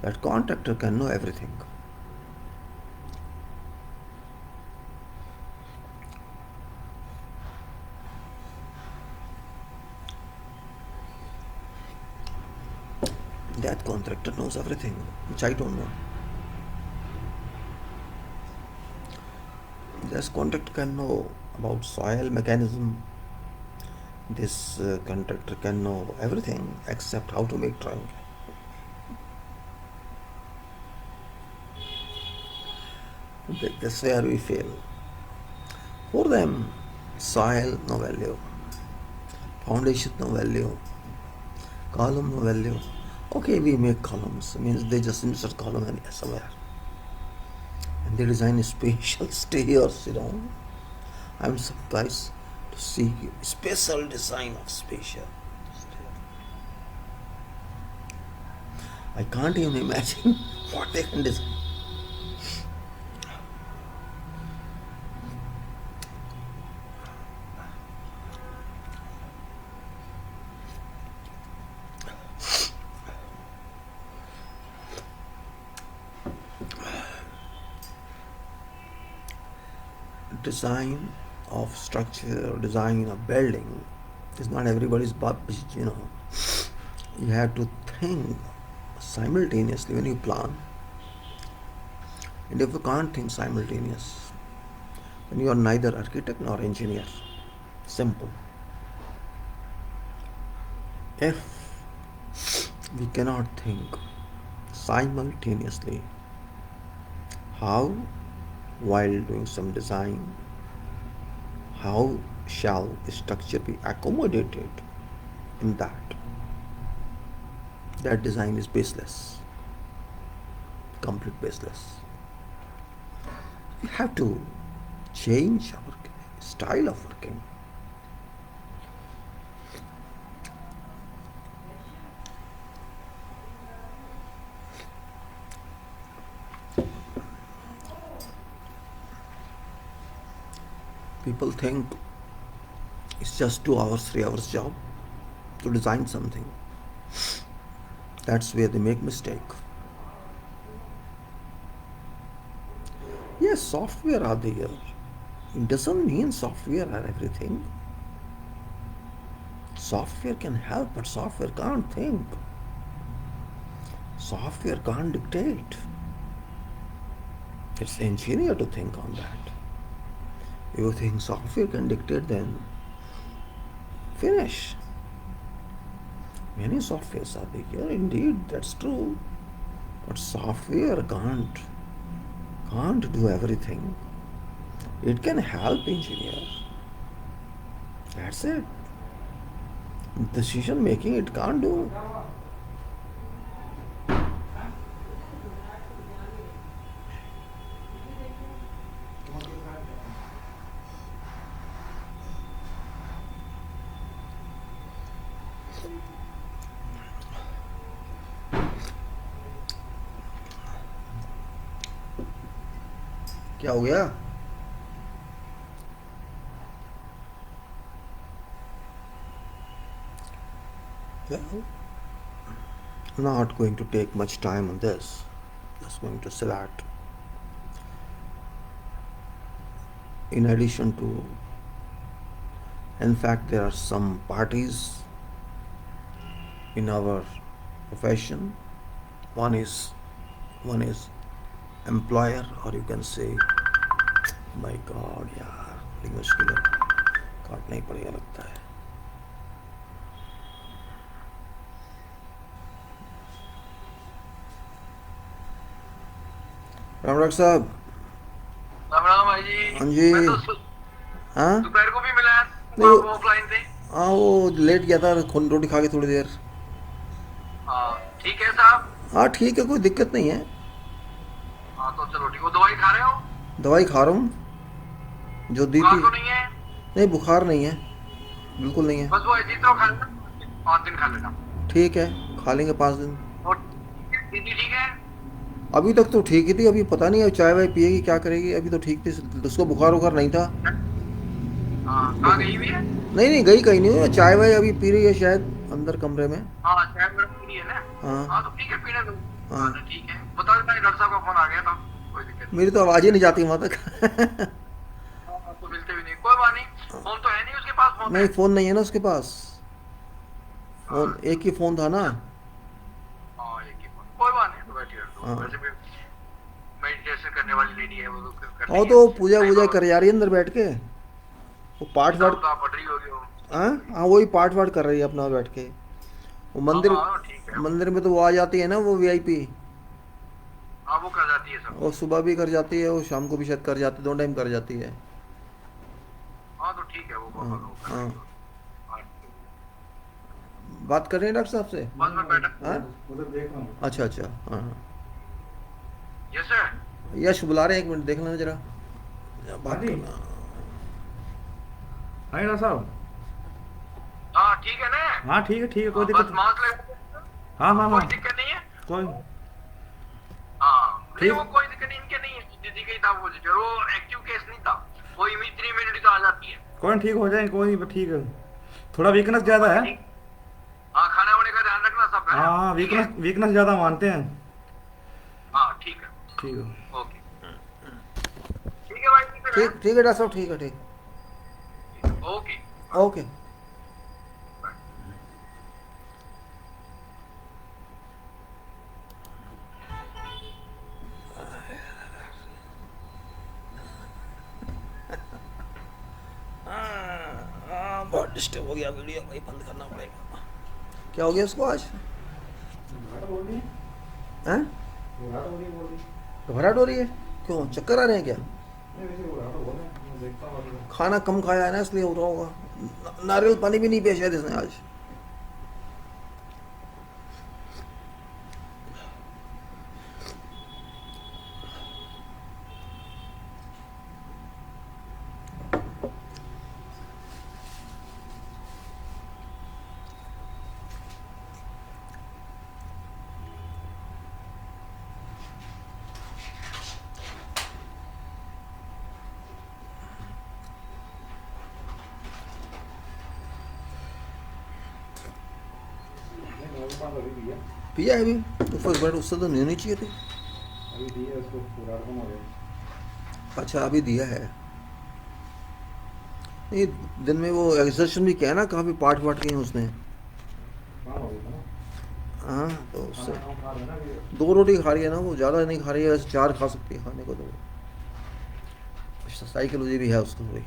A: That contractor can know everything. That contractor knows everything, which I don't know. This contractor can know about soil mechanism. This contractor can know everything except how to make triangle. That's where we fail. For them, soil no value, foundation no value, column no value. Okay, we make columns. Means they just insert column somewhere, and they design a special stairs. I'm surprised to see special design of spatial stair. I can't even imagine what they can design. Design of structure, design of building is not everybody's you know. You have to think simultaneously when you plan. And if you can't think simultaneous, then you are neither architect nor engineer. Simple. If We cannot think simultaneously how, while doing some design, how shall structure be accommodated in that? That design is baseless, complete baseless. We have to change our style of working. People think it's just 2 hours, 3 hours job to design something. That's where they make mistake. Yes, software are there. It doesn't mean software are everything. Software can help, but software can't think. Software can't dictate. It's engineer to think on that. If you think software can dictate, then finish. Many softwares are there, indeed, that's true. But software can't do everything. It can help engineer. That's it. Decision making it can't do. क्या हो गया? Well, not going to take much time on this. Just going to select. In addition to, in fact, there are some parties in our profession. One is employer, or you can say, my God, यार बड़ी मुश्किल है, काटना ही पड़ेगा लगता है. Ram doctor साहब.
D: राम राम भाई जी.
A: हाँ जी.
D: मैं तो
A: हाँ
D: दोपहर को भी मिला है.
A: नहीं,
D: आप ऑफलाइन थे.
A: हाँ वो लेट गया था, रोटी खा के थोड़ी देर.
D: हाँ ठीक है साहब.
A: हाँ ठीक है, कोई दिक्कत नहीं है.
D: हाँ तो चलो ठीक हो. दवाई खा रहे हो?
A: दवाई खा रहा हूँ जो दी
D: बुखार
A: थी.
D: तो नहीं है?
A: नहीं, बुखार नहीं है, बिल्कुल नहीं है.
D: बस वो अजीत तो खा लेना. 5 दिन खा लेना.
A: ठीक है, खा लेंगे 5 दिन.
D: और दीदी ठीक है?
A: अभी तक तो ठीक ही थी. अभी पता नहीं अब चाय वाय पिएगी, क्या करेगी. अभी तो ठीक थी, उसको बुखार वुखार नहीं था.
D: हाँ कहाँ गई हुई है?
A: नहीं गई कहीं नहीं हुई. चाय वाय अभी पी रही है शायद अंदर कमरे में.
D: हाँ चाय मेरा पी है ना.
A: हाँ
D: हाँ तो ठीक है, पीने दो.
A: हाँ.
D: हाँ तो ठीक है. बता देना डॉक्टर साहब का फोन आ गया था. कोई दिक्कत नहीं.
A: मेरी तो आवाज ही नहीं जाती वहां तक.
D: हाँ, तो मिलते भी नहीं. कोई बात नहीं. फोन तो है नहीं उसके पास. फोन
A: नहीं, फोन नहीं है ना उसके पास. फोन एक ही फोन था ना.
D: हाँ एक ही फोन. कोई बात नहीं. तो बैठिए.
A: हाँ.
D: वैसे भी मेडिटेशन करने वाली लेडी है वो. तो कर
A: और तो पूजा वूजा कर जा रही है अंदर बैठ के. वो पाठ वाठ.
D: तो आप पढ़ रही होगी वो.
A: हाँ वही पाठ वाठ कर रही है अपना बैठ के. वो मंदिर,
D: हाँ, ठीक है.
A: मंदिर में तो वो आ जाती है ना, वो वीआईपी.
D: हाँ वो कर जाती है सब.
A: वो सुबह भी कर जाती है, वो शाम को भी शायद कर जाती है, 2 टाइम कर जाती है.
D: हाँ तो ठीक है. वो
A: हाँ,
D: कर
A: हाँ.
D: हाँ.
A: बात कर रहे हैं डॉक्टर साहब से?
D: बस मैं बैठा.
A: हाँ?
C: उधर देख रहा हूँ.
A: अच्छा अच्छा. हाँ हाँ.
D: Yes sir.
A: यश बुला रहे हैं, 1 मिनट देख लेना जरा. बात
C: हाँ जी.
A: करना.
C: हाँ डॉक्टर साहब.
D: हाँ ठीक है ना.
C: हाँ ठीक है कोई
D: बस
C: दिक्कत.
D: मास्क लगा.
C: हाँ हाँ
D: कोई
C: हाँ
D: दिक्कत नहीं है.
C: कोई.
D: हाँ नहीं
C: ठीक.
D: वो कोई दिक्कत नहीं. इनके नहीं है. दीदी का ही था वो. वो एक्टिव केस नहीं था. वो इमीडिएट तो आ जाती है.
C: कोई नहीं, ठीक हो जाएंगे. कोई नहीं, ठीक है. थोड़ा वीकनेस ज्यादा है.
D: हाँ खाने वाने का ध्यान रखना सब.
C: हाँ वीकनेस ज्यादा मानते हैं.
D: हाँ ठीक है.
C: ठीक है.
D: ओके ठीक है भाई.
A: ठीक ठीक है डॉक्टर साहब, ठीक है. ठीक.
D: ओके.
A: ओके. बहुत डिस्टर्ब हो गया वीडियो, भाई बंद करना पड़ेगा. क्या हो गया उसको आज?
C: घाटा बोल रही है,
A: हैं?
C: वो घाटा बोल रही है।
A: घबराहट हो रही है? क्यों, चक्कर आ रहे हैं क्या?
C: नहीं वैसे वो घाटा बोल रहे हैं, मैं देखता हूँ अभी।
A: खाना कम खाया है ना, इसलिए हो रहा होगा। नारियल पानी भी नहीं पिया शायद इसने आज।
C: नहीं मेरे पास अभी भी है,
A: पिया है अभी? तो फिर बट उससे तो नहीं होनी चाहिए थी।
C: अभी दी है उसको, पूरा कम हो गया।
A: अच्छा, अभी दिया है। नहीं, दिन में वो एक्सरसाइज भी किया ना, काफ़ी पार्ट वाट किए हैं उसने।
C: काम हो गया था ना,
A: हाँ, तो
C: खाना
A: उससे
C: कम खा रहे हैं ना अभी।
A: 2 रोटी खा रही है ना, वो ज़्यादा नहीं खा रही है, वैसे 4 खा सकती है खाने को तो। साइकिल भी है उसको थोड़ी।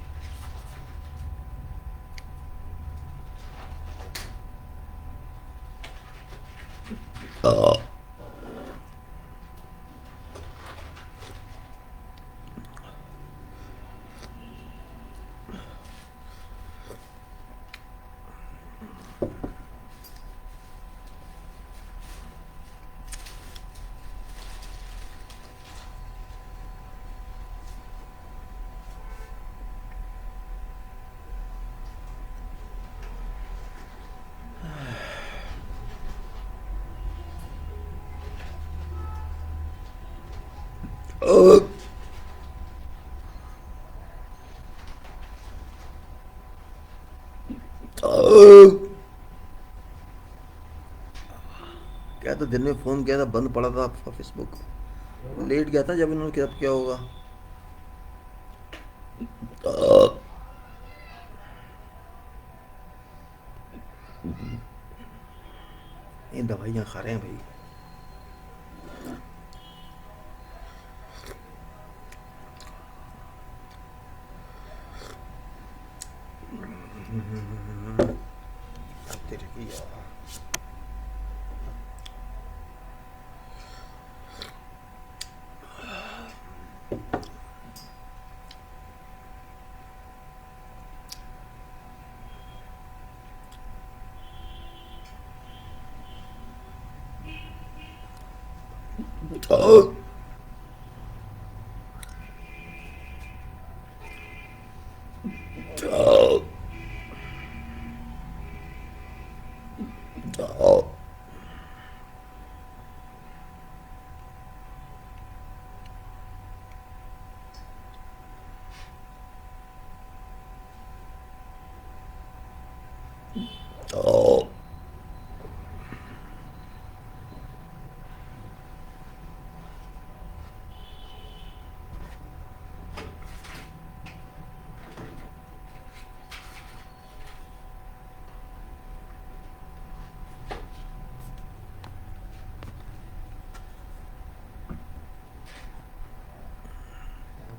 A: क्या तो दिन में फ़ोन किया था, बंद पड़ा था आपका फेसबुक। लेट गया था जब इन्होंने क्या होगा। ये दवाइयाँ खा रहे हैं भाई। तेरे की यार।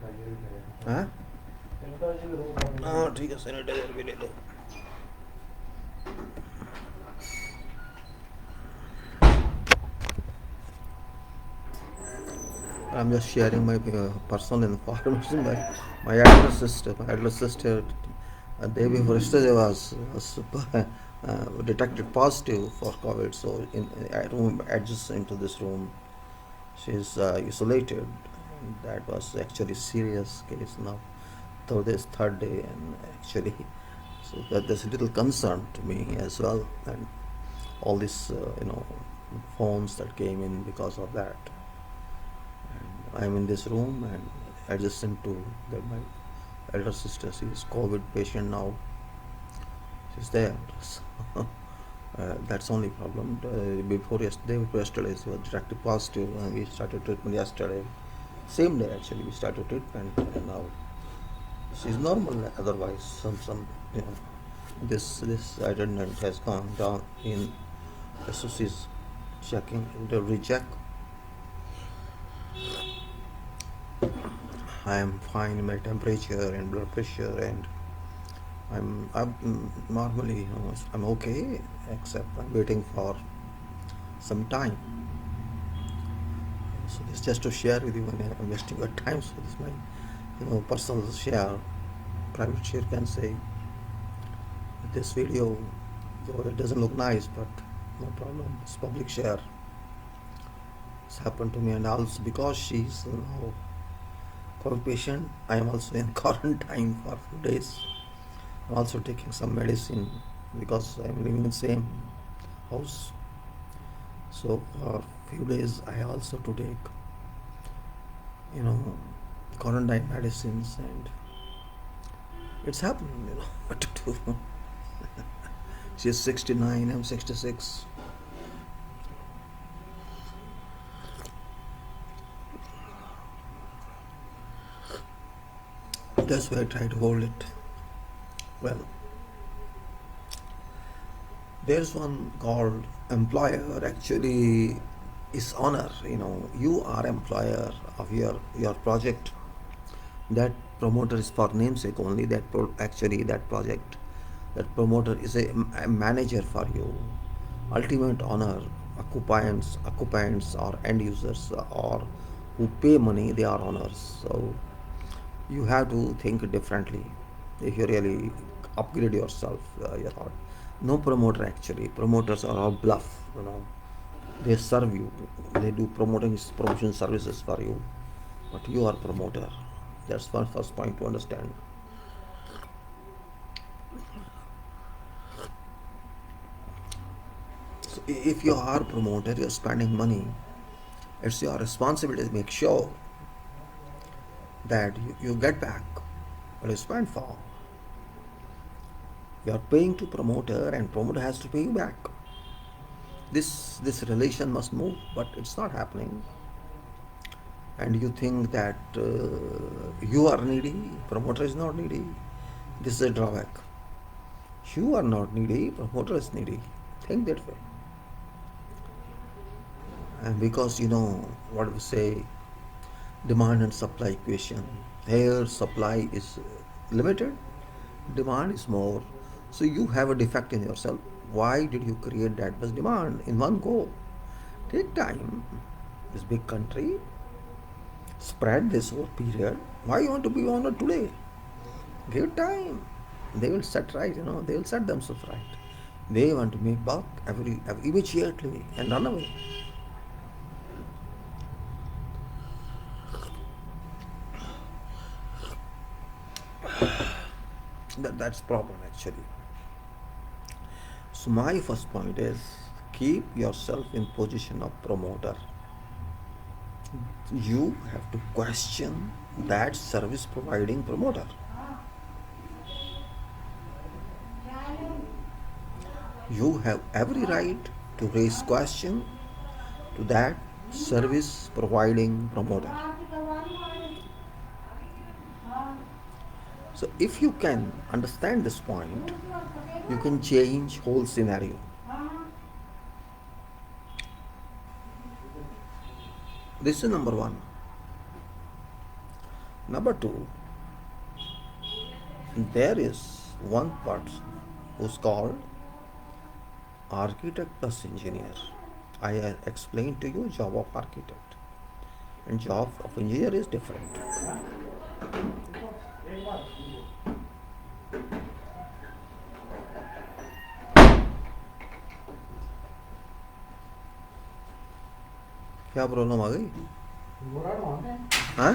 C: सैनिटाइजर भी करेगा,
A: हाँ
C: सैनिटाइजर भी रोज
A: हाँ, ठीक है, सैनिटाइजर भी ले लो। I'm just sharing my personal information. My elder sister, day before yesterday was detected positive for COVID. So in a room adjacent to this room, she's isolated. And that was actually serious case now. Though this third day, and actually, so that's a little concern to me as well. And all these phones that came in because of that. I'm in this room and adjacent to my elder sister. She is COVID patient now. She's there. So, that's only problem. Before yesterday, she was detected positive, and we started treatment yesterday. Same day actually, we started treatment, and now she's normal. Otherwise, some this attendant has gone down in. So she's checking the recheck. I am fine in my temperature and blood pressure, and I'm normally I'm okay, except I'm waiting for some time. So this just to share with you when I'm wasting your time. So this is my, personal share, private share, can say. This video, though it doesn't look nice, but no problem. It's public share. It's happened to me, and also because she's COVID patient, I am also in quarantine for a few days. I'm also taking some medicine because I'm living in the same house. So for a few days, I also to take, quarantine medicines, and it's happening. What to do? She's 69, I'm 66. That's why I try to hold it. Well, there's one called employer. Actually, is honor. You are employer of your project. That promoter is for namesake only. Actually that project, that promoter is a manager for you. Ultimate honor, occupants or end users or who pay money, they are honors. So you have to think differently if you really upgrade yourself. Your thought. No promoter, actually. Promoters are all bluff. They serve you. They do promotion services for you, but you are promoter. That's one first point to understand. So if you are promoter, you're spending money. It's your responsibility to make sure that you get back what you spent for. You are paying to promoter, and promoter has to pay you back. This relation must move, but it's not happening. And you think that you are needy, promoter is not needy. This is a drawback. You are not needy, promoter is needy. Think that way. And because what we say, demand and supply equation. Here supply is limited, demand is more. So you have a defect in yourself. Why did you create that much demand in one go? Take time. This big country, spread this over period. Why you want to be honored today? Give time. They will set right. They will set themselves right. They want to make buck immediately and run away. That's problem, actually. So my first point is, keep yourself in position of promoter. You have to question that service providing promoter. You have every right to raise question to that service providing promoter. So if you can understand this point, you can change whole scenario. This is number one. Number two, there is one person who's called architect plus engineer. I explained to you job of architect, and job of engineer is different. क्या problem आ गई? हाँ?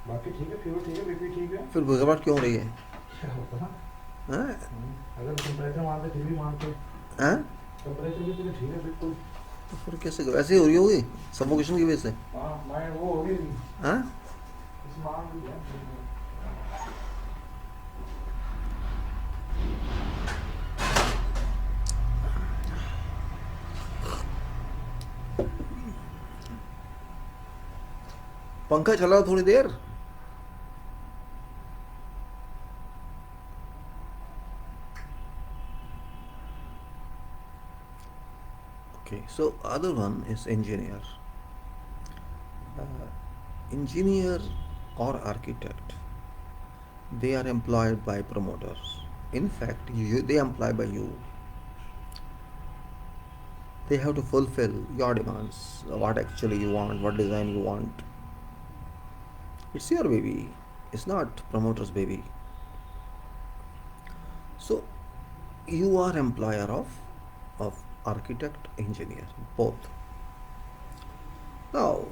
C: बाकी ठीक है, fever ठीक है, BP ठीक है।
A: फिर घबराहट क्यों हो रही है?
C: क्या होता है?
A: हाँ?
C: अगर टेम्परेचर मानते फिर भी मानते।
A: हाँ?
C: टेम्परेचर भी तो ठीक है बिल्कुल।
A: तो फिर कैसे ऐसे ही हो रही होगी सफोकेशन की वजह से?
C: हाँ, मैं वो हो गई।
A: हाँ?
C: इस मांग भी है।
A: पंखा चलाओ थोड़ी देर. Okay, so other one is engineer. Engineer or architect, they are employed by promoters. In fact, they employ by you. They have to fulfill your demands, what actually you want, what design you want. It's your baby, it's not promoter's baby. So you are employer of architect, engineer, both. Now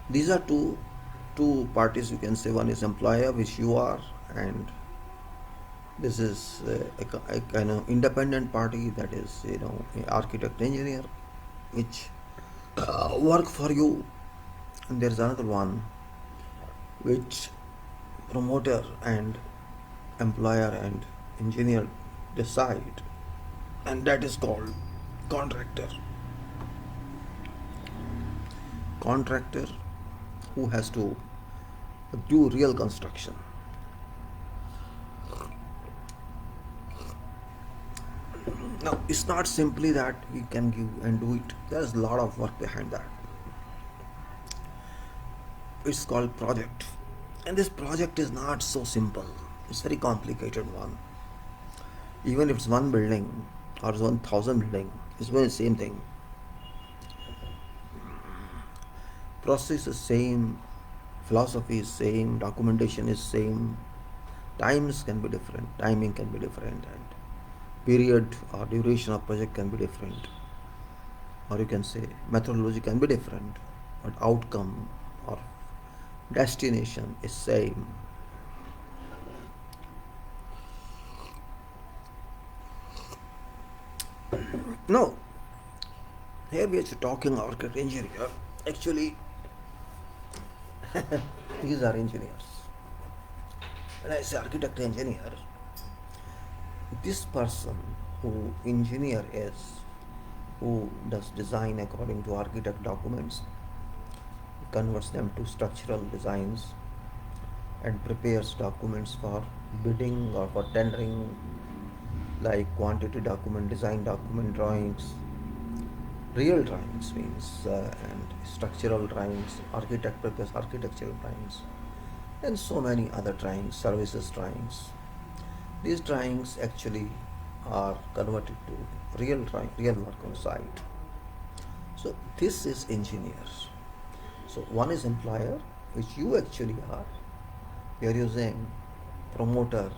A: these are two parties, you can say. One is employer, which you are, and this is a kind of independent party, that is, architect, engineer, which work for you. And there is another one which promoter and employer and engineer decide, and that is called contractor. Contractor who has to do real construction. Now, it's not simply that he can give and do it. There's a lot of work behind that. It's called project. And this project is not so simple. It's very complicated one. Even if it's one building or 1,000 building, it's very same thing. Process is same, philosophy is same, documentation is same, times can be different, timing can be different, and period or duration of project can be different, or you can say methodology can be different, but outcome or destination is same. No, here we are talking architect, engineer. Actually, these are engineers. When I say architect, engineer, this person who engineer is, who does design according to architect documents, converts them to structural designs, and prepares documents for bidding or for tendering, like quantity document, design document, drawings, real drawings means, and structural drawings. Architect prepares architectural drawings, and so many other drawings, services drawings. These drawings actually are converted to real drawing, real work on site. So this is engineers. So one is employer, which you actually are. You are using promoter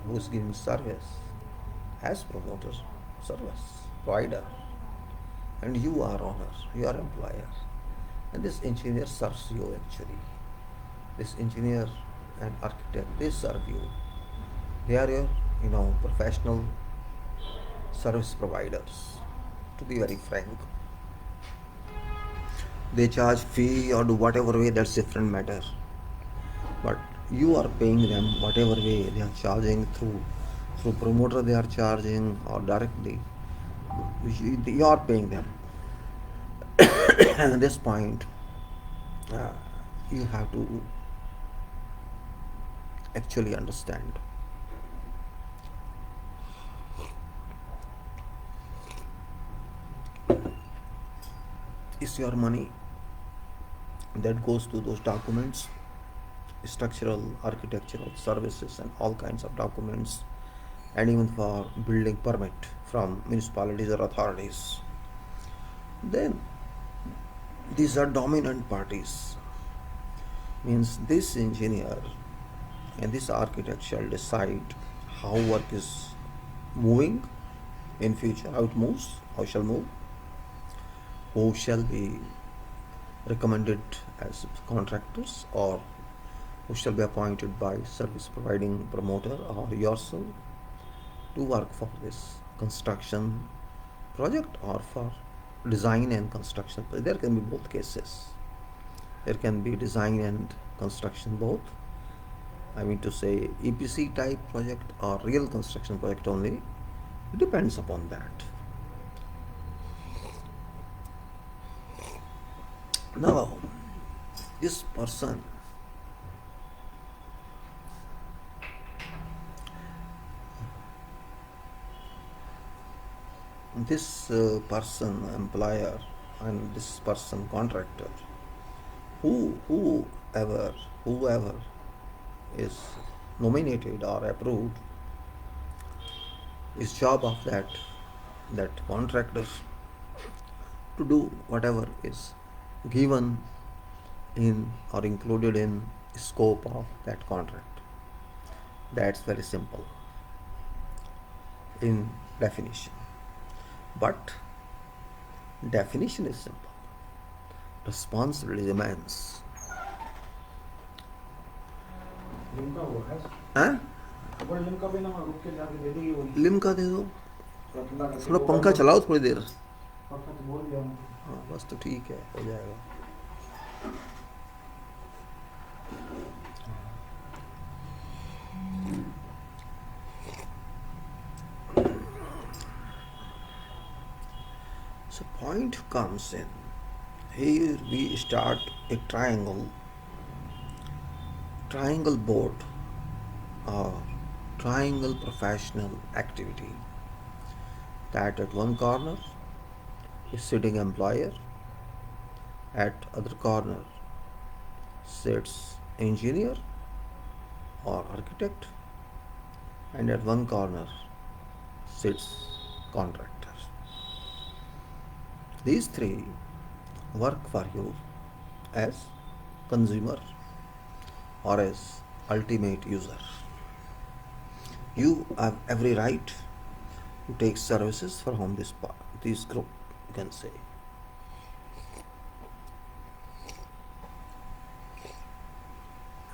A: who is giving service as promoter, service provider, and you are owner, you are employer, and this engineer serves you actually. This engineer and architect, they serve you. They are your, professional service providers. To be very frank, they charge fee or do whatever way, that's different matter. But you are paying them whatever way they are charging, through promoter they are charging, or directly you are paying them. And at this point, uh, you have to actually understand. It's your money that goes to those documents, structural, architectural, services, and all kinds of documents, and even for building permit from municipalities or authorities. Then these are dominant parties. Means this engineer and this architect shall decide how work is moving in future, how it moves, how it shall move, who shall be recommended as contractors, or who shall be appointed by service providing promoter or yourself to work for this construction project or for design and construction. There can be both cases. There can be design and construction both. I mean to say EPC type project or real construction project only. It depends upon that. Now, this person employer, and this person contractor, whoever is nominated or approved, is job of that that contractor to do whatever is given in or included in scope of that contract. That's very simple in definition. But definition is simple. Responsibility remains.
C: Limca हुआ है
A: हाँ?
C: बड़ा लिमका भी ना रुक के जाके दे देगी वही
A: लिमका दे दो,
C: थोड़ा ठंडा करके
A: थोड़ा पंखा चलाओ थोड़ी देर।
C: पापा तो बोल दिया उनको
A: हाँ बस तो ठीक है, हो जाएगा। So point comes in. Here we start a triangle board or triangle professional activity, that at one corner is sitting employer, at other corner sits engineer or architect, and at one corner sits contractor. These three work for you as consumer or as ultimate user. You have every right to take services from this group, you can say.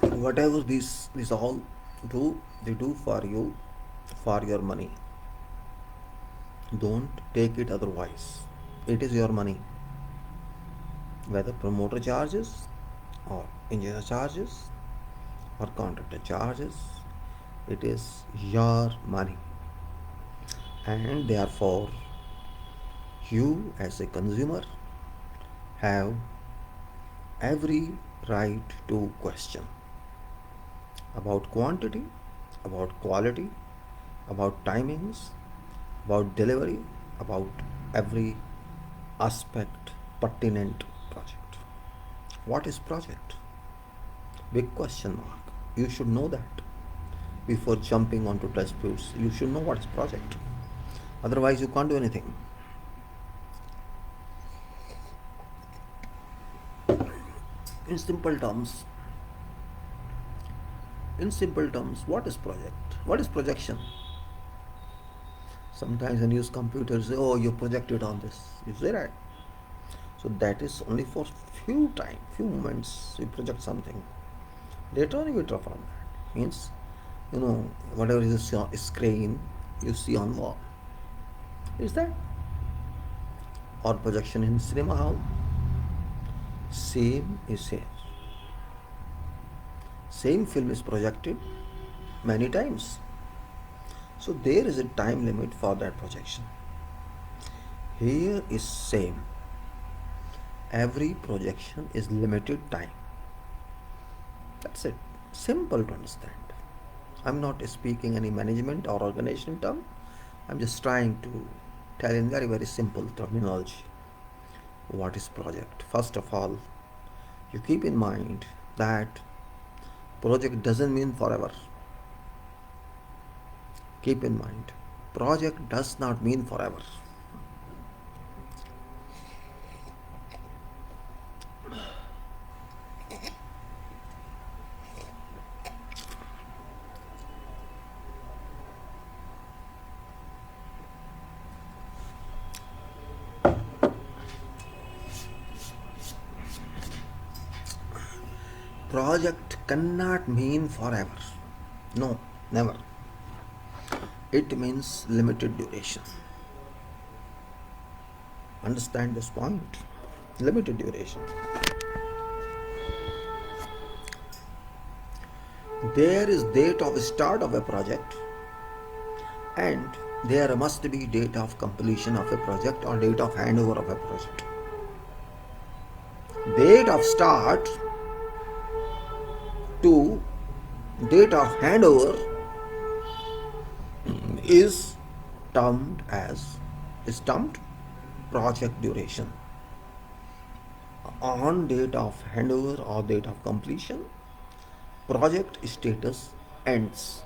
A: Whatever these all do, they do for you, for your money. Don't take it otherwise. It is your money. Whether promoter charges or engineer charges or contractor charges, it is your money. And therefore, you as a consumer have every right to question about quantity, about quality, about timings, about delivery, about every aspect pertinent project. What is project? Big question mark. You should know that before jumping onto disputes. You should know what is project. Otherwise, you can't do anything. In simple terms, what is project? What is projection? Sometimes when you use computers, say, oh, you projected on this. You say that. So that is only for few moments you project something. Later on you withdraw from that. Means, whatever is a screen you see on wall. Is that? Or projection in cinema hall. Same is here. Same film is projected many times. So there is a time limit for that projection. Here is same. Every projection is limited time. That's it. Simple to understand. I'm not speaking any management or organization term. I'm just trying to tell in very, very simple terminology. What is project? First of all, you keep in mind that project doesn't mean forever. Keep in mind, project does not mean forever. Project cannot mean forever. No, never. It means limited duration. Understand this point? Limited duration. There is date of start of a project and there must be date of completion of a project or date of handover of a project. Date of start to date of handover is termed project duration. On date of handover or date of completion, project status ends.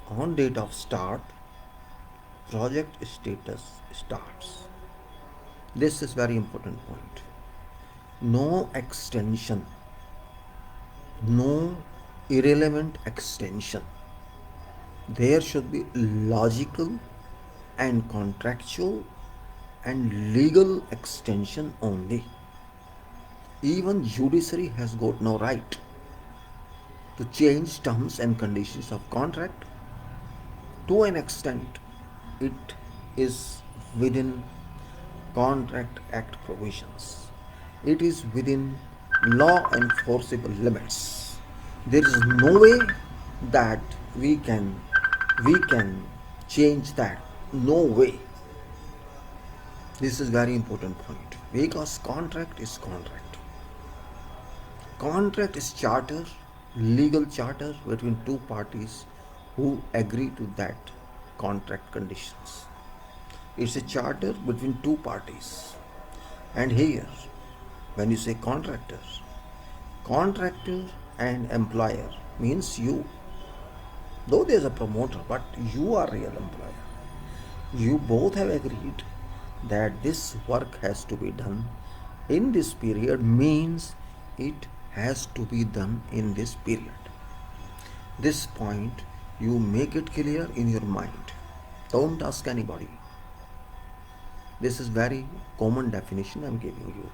A: On date of start, project status starts. This is very important point. No extension, no irrelevant extension. There should be logical and contractual and legal extension only. Even judiciary has got no right to change terms and conditions of contract. To an extent, it is within Contract Act provisions. It is within law enforceable limits. There is no way that we can change that. No way. This is very important point because contract is contract. Contract is charter, legal charter between two parties who agree to that contract conditions. It's a charter between two parties. And here, when you say contractor and employer means you. Though there's a promoter, but you are real employer. You both have agreed that this work has to be done in this period means it has to be done in this period. This point you make it clear in your mind. Don't ask anybody. This is very common definition I'm giving you.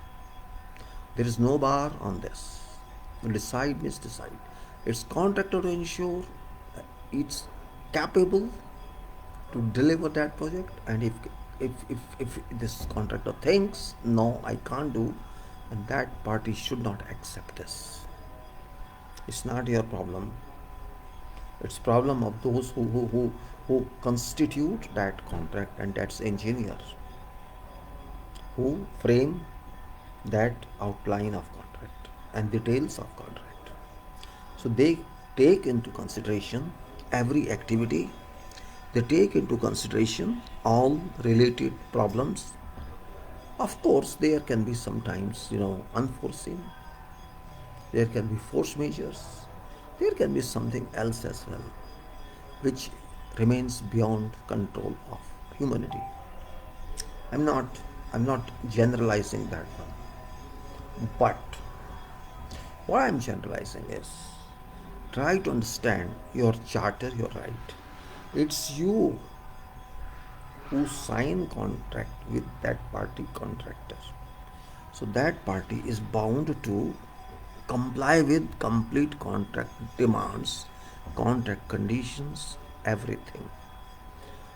A: There is no bar on this. Decide means decide. It's contractor to ensure it's capable to deliver that project, and if this contractor thinks no, I can't do, and that party should not accept this. It's not your problem. It's problem of those who constitute that contract, and that's engineers who frame that outline of contract and details of contract. So they take into consideration every activity, they take into consideration all related problems. Of course, there can be sometimes, unforeseen, there can be force measures, there can be something else as well, which remains beyond control of humanity. I'm not generalizing that one. But what I'm generalizing is try to understand your charter, your right. It's you who sign contract with that party contractor. So that party is bound to comply with complete contract demands, contract conditions, everything.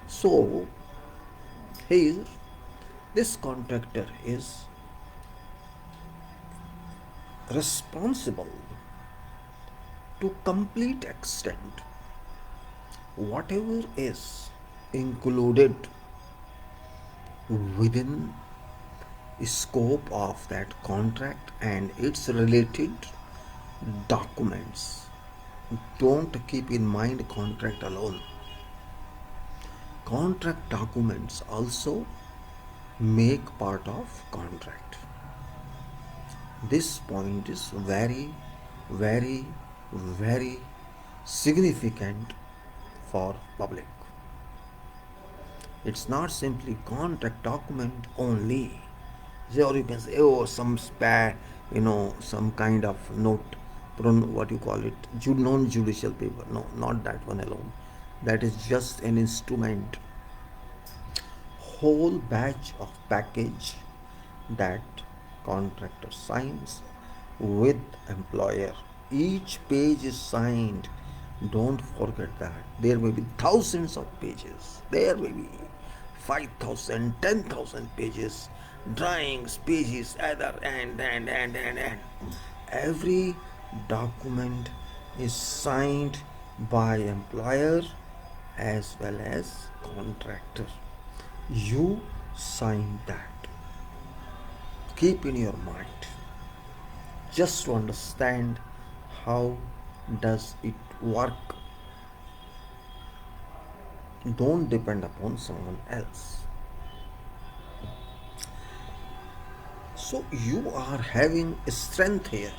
A: So here this contractor is responsible to complete extent whatever is included within scope of that contract and its related documents. Don't keep in mind contract alone. Contract documents also make part of contract. This point is very, very, very significant for public. It's not simply contract document only. Or you can say, oh, some some kind of note, what you call it, non-judicial paper. No, not that one alone. That is just an instrument. Whole batch of package that contractor signs with employer. Each page is signed. Don't forget that. There may be thousands of pages. There may be 5,000, 10,000 pages, drawings, pages, other, and. Every document is signed by employer as well as contractor. You sign that. Keep in your mind. Just to understand how does it work. Don't depend upon someone else. So you are having a strength here,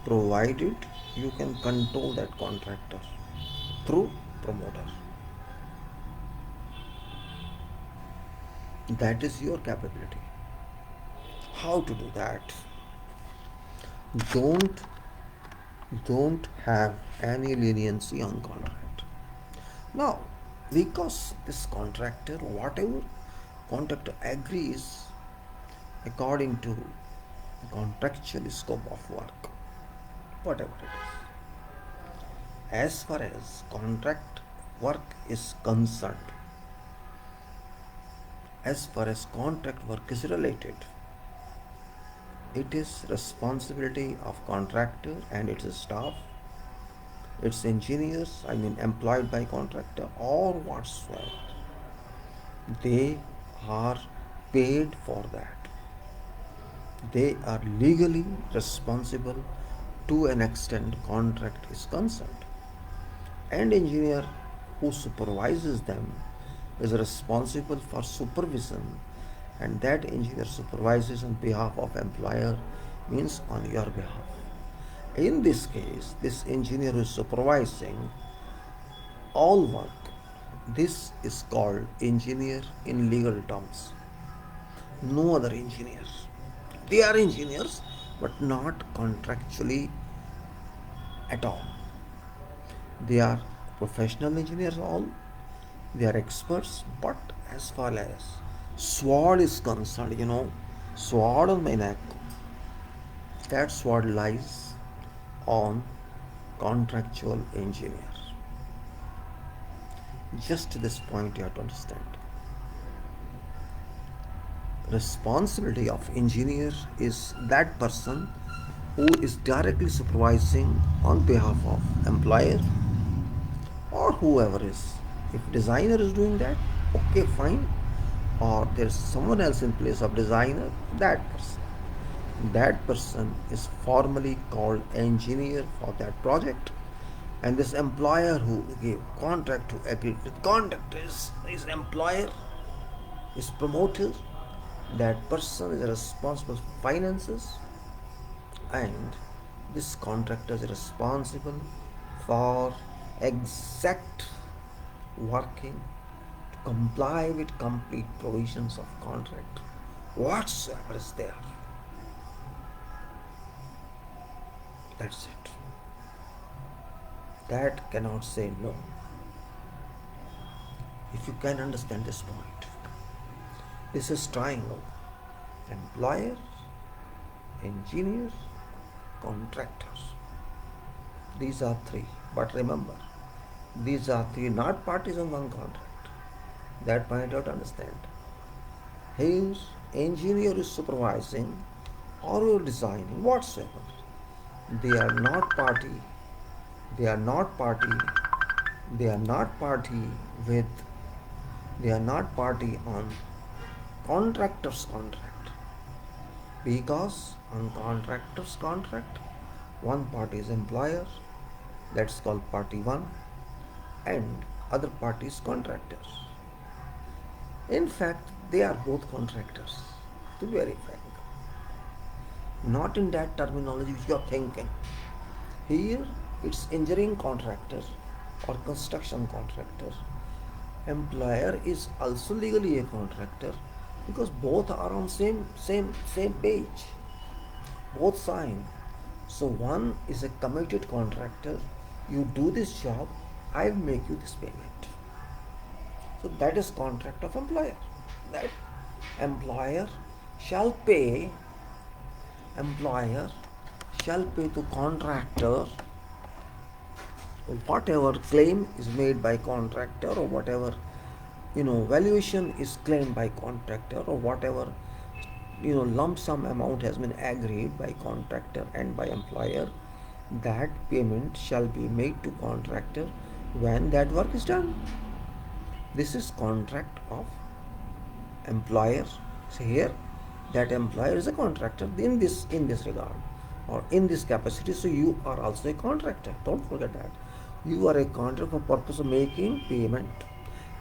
A: provided you can control that contractor through promoter. That is your capability. How to do that? Don't don't have any leniency on contract. Now, because this contractor, whatever contractor agrees according to the contractual scope of work, whatever it is, as far as contract work is concerned, as far as contract work is related, it is responsibility of contractor and its staff, its engineers, I mean employed by contractor or whatsoever. They are paid for that. They are legally responsible to an extent contract is concerned. And engineer who supervises them is responsible for supervision, and that engineer supervises on behalf of employer, means on your behalf. In this case, this engineer is supervising all work. This is called engineer in legal terms. No other engineers. They are engineers, but not contractually at all. They are professional engineers, all. They are experts, but as far as sword is concerned, sword on my neck, that sword lies on contractual engineers. Just this point you have to understand. Responsibility of engineer is that person who is directly supervising on behalf of employer or whoever is. If designer is doing that, okay, fine. Or there's someone else in place of designer, that person. That person is formally called engineer for that project. And this employer who gave contract, to agree with contract, is employer, is promoter. That person is responsible for finances, and this contractor is responsible for exact working to comply with complete provisions of contract whatsoever is there. That's it. That cannot say no. If you can understand this point, this is triangle: employer, engineers, contractors. These are three. But remember, these are three not parties on one contract. That point you have to understand. Here, engineer is supervising or you're designing whatsoever. They are not party. They are not party. They are not party with. They are not party on contractor's contract, because on contractor's contract one party is employer, that's called party 1, and other party is contractors. In fact, they are both contractors, to be very frank. Not in that terminology which you are thinking. Here it's engineering contractor or construction contractor. Employer is also legally a contractor, because both are on same page. Both sign. So one is a committed contractor. You do this job, I will make you this payment. So that is contract of employer. That employer shall pay. Employer shall pay to contractor whatever claim is made by contractor, or whatever valuation is claimed by contractor, or whatever lump sum amount has been agreed by contractor and by employer. That payment shall be made to contractor when that work is done. This is contract of employer. So here, that employer is a contractor in this regard, or in this capacity. So you are also a contractor. Don't forget that. You are a contractor for purpose of making payment.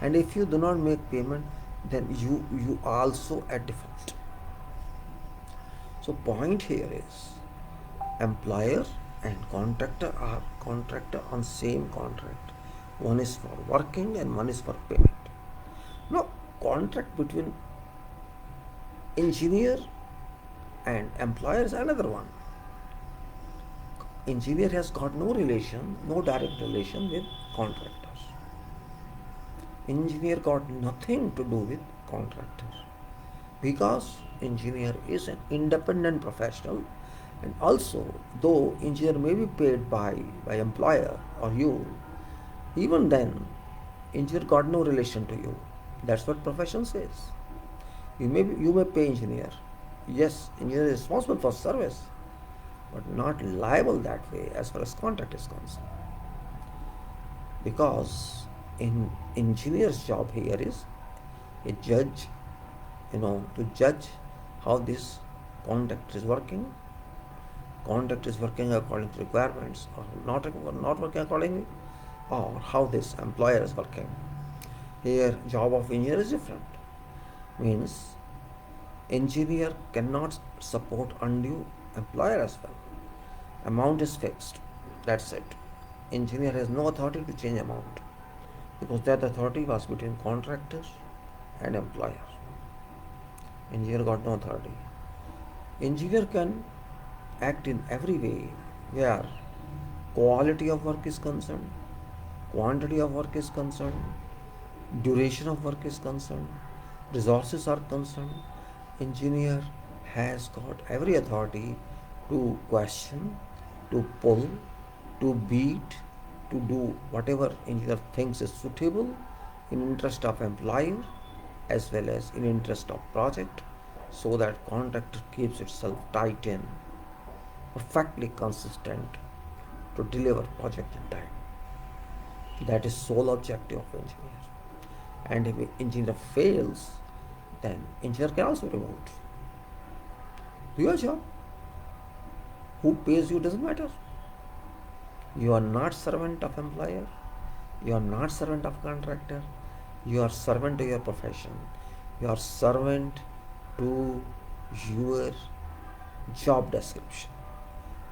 A: And if you do not make payment, then you are also at default. So point here is, employer and contractor are contractor on same contract. One is for working and one is for payment. Now, contract between Engineer and employer is another one. Engineer has got no relation, no direct relation with contractors. Engineer got nothing to do with contractor because engineer is an independent professional, and also though engineer may be paid by employer or you, even then engineer got no relation to you. That's what profession says. You may pay engineer. Yes, engineer is responsible for service, but not liable that way as far as contract is concerned. Because in engineer's job here is a judge, to judge how this contract is working. Contract is working according to requirements or not working accordingly, or how this employer is working. Here, job of engineer is different. Means engineer cannot support undue employer as well. Amount is fixed. That's it. Engineer has no authority to change amount because that authority was between contractor and employer. Engineer got no authority. Engineer can act in every way where quality of work is concerned, quantity of work is concerned, duration of work is concerned, resources are concerned. Engineer has got every authority to question, to pull, to beat, to do whatever engineer thinks is suitable in interest of employer as well as in interest of project, so that contractor keeps itself tight in, perfectly consistent to deliver project in time. That is sole objective of engineer. And if engineer fails, then engineer can also be removed. Do your job. Who pays you doesn't matter. You are not servant of employer. You are not servant of contractor. You are servant to your profession. You are servant to your job description.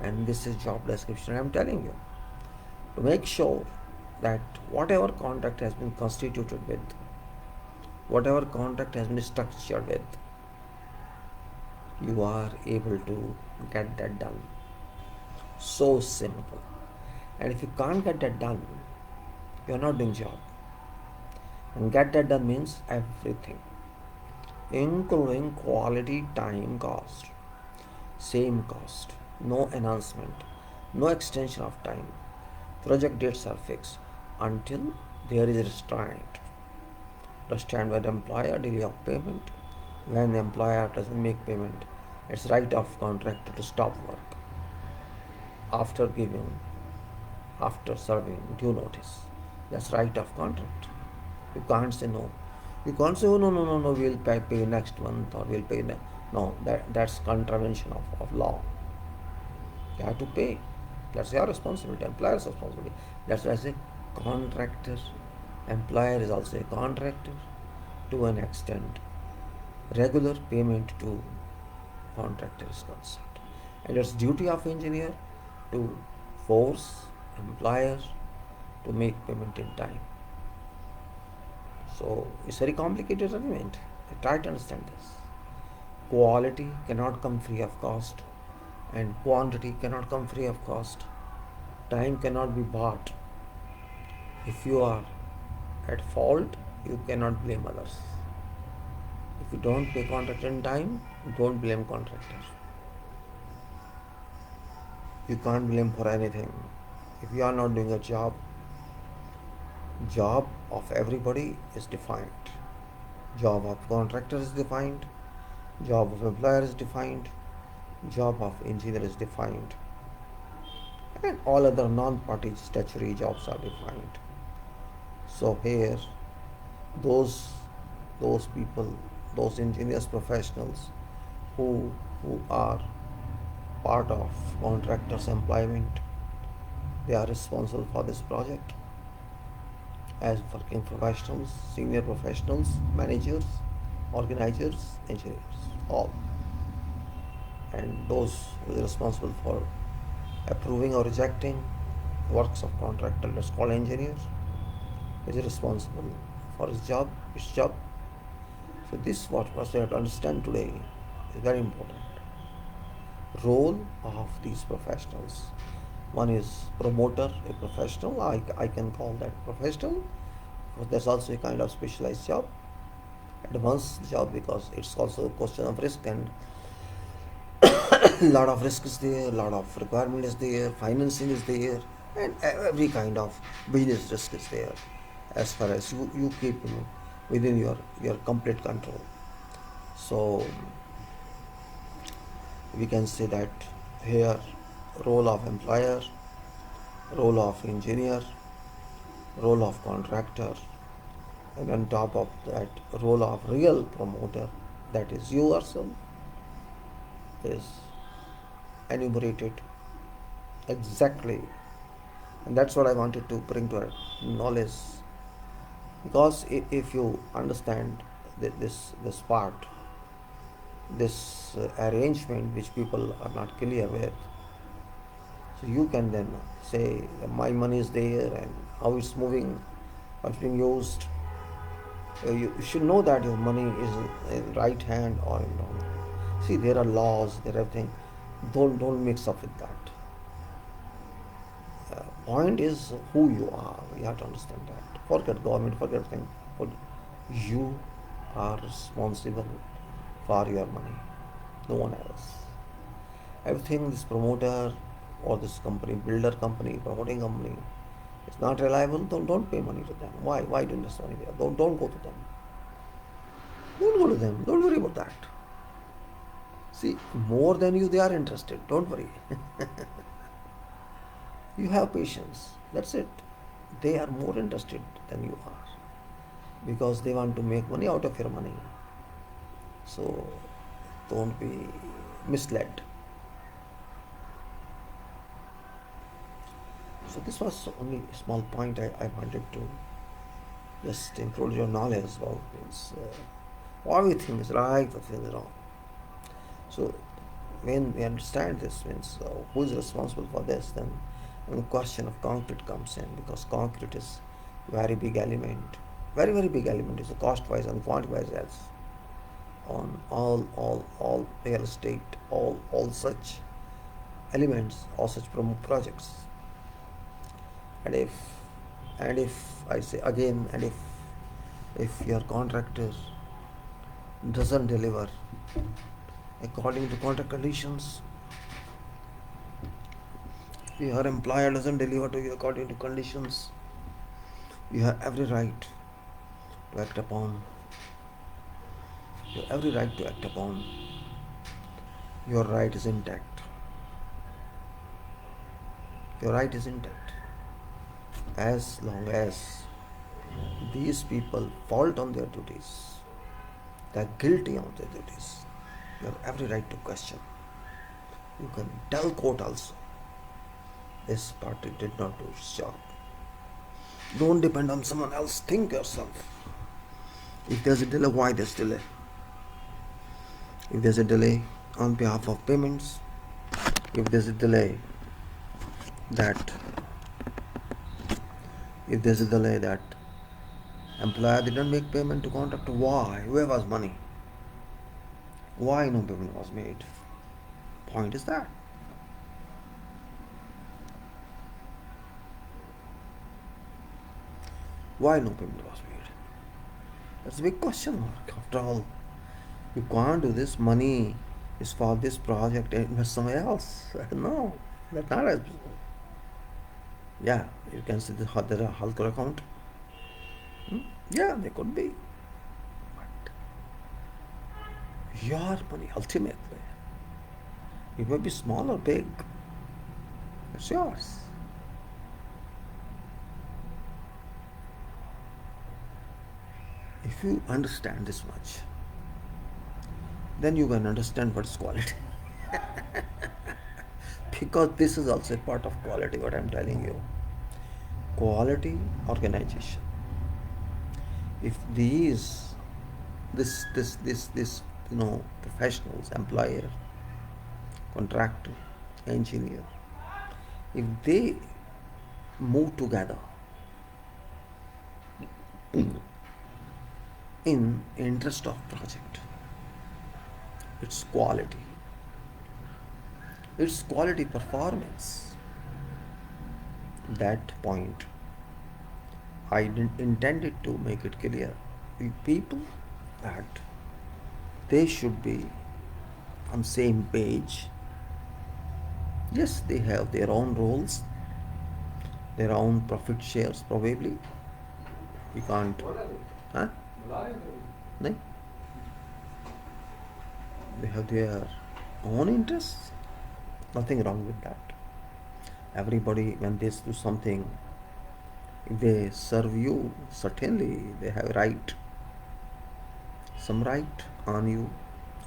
A: And this is job description I am telling you. To make sure that whatever contract has been constituted with, whatever contract has been structured with, you are able to get that done. So simple. And if you can't get that done, you are not doing job. And get that done means everything, including quality, time, cost. Same cost, no enhancement, no extension of time. Project dates are fixed until there is restraint. Restraint by the employer, delay of payment. When the employer doesn't make payment, it's right of contractor to stop work after serving due notice. That's right of contract. You can't say no. You can't say, oh, no, we'll pay next month or we'll pay next. No, that's contravention of law. You have to pay. That's your responsibility, employer's responsibility. That's why I say contractor. Employer is also a contractor to an extent. Regular payment to contractor is concerned. And it's duty of engineer to force employer to make payment in time. So it's very complicated arrangement. Try to understand this. Quality cannot come free of cost, and quantity cannot come free of cost. Time cannot be bought. If you are at fault, you cannot blame others. If you don't pay contractor in time, don't blame contractor. You can't blame for anything. If you are not doing a job of everybody is defined. Job of contractor is defined. Job of employer is defined. Job of engineer is defined. And all other non-party statutory jobs are defined. So here, those people, those engineers, professionals who are part of contractors' employment, they are responsible for this project as working professionals, senior professionals, managers, organizers, engineers, all. And those who are responsible for approving or rejecting works of contractor, let's call engineer, is responsible for his job, So this what we have to understand today is very important. Role of these professionals. One is promoter, a professional. I can call that professional. But there's also a kind of specialized job, advanced job, because it's also a question of risk, and a lot of risk is there, a lot of requirement is there, financing is there, and every kind of business risk is there as far as you keep within your complete control. So we can say that here role of employer, role of engineer, role of contractor, and on top of that role of real promoter, that is you yourself, is enumerated exactly. And that's what I wanted to bring to our knowledge, because if you understand this part, this arrangement which people are not clear with, so you can then say my money is there and how it's moving, what's being used. You should know that your money is in right hand or in wrong. See, there are laws, there are things. Don't mix up with that. Point is who you are. You have to understand that. Forget government, forget thing. You are responsible for your money, no one else. Everything this promoter or this company, builder company, promoting company, is not reliable. Don't pay money to them. Why do you invest money there? Don't go to them. Don't go to them. Don't worry about that. See, more than you, they are interested. Don't worry. You have patience. That's it. They are more interested than you are because they want to make money out of your money. So don't be misled. So this was only a small point I wanted to just include your knowledge about means what we think is right, what we think is wrong. So when we understand this means who is responsible for this, then the question of concrete comes in, because concrete is very big element, very big element, is a cost wise and quantity wise as on all real estate, all such elements, all such projects. And if I say again, and if your contractor doesn't deliver according to contract conditions, your employer doesn't deliver to you according to conditions, you have every right to act upon. You have every right to act upon. Your right is intact. Your right is intact. As long as these people fault on their duties, they are guilty of their duties, you have every right to question. You can tell court also, this party did not do its job. Don't depend on someone else. Think yourself. If there's a delay, why there's delay? If there's a delay on behalf of payments, if there's a delay that employer didn't make payment to contractor, why? Where was money? Why no payment was made? Point is that. Why no payment was made? That's a big question mark. After all, you can't do this. Money is for this project and invest somewhere else. No, that's not as. Yeah, you can see there are halter account. Yeah, they could be. But your money ultimately, it may be small or big, it's yours. If you understand this much, then you can understand what's quality. Because this is also a part of quality, what I'm telling you. Quality organization. If this professionals, employer, contractor, engineer, if they move together, in interest of project. It's quality. It's quality performance. That point I didn't intended to make it clear to people that they should be on same page. Yes, they have their own roles, their own profit shares probably. We can't, huh? No? They have their own interests. Nothing wrong with that. Everybody, when they do something, if they serve you, certainly they have right, some right on you,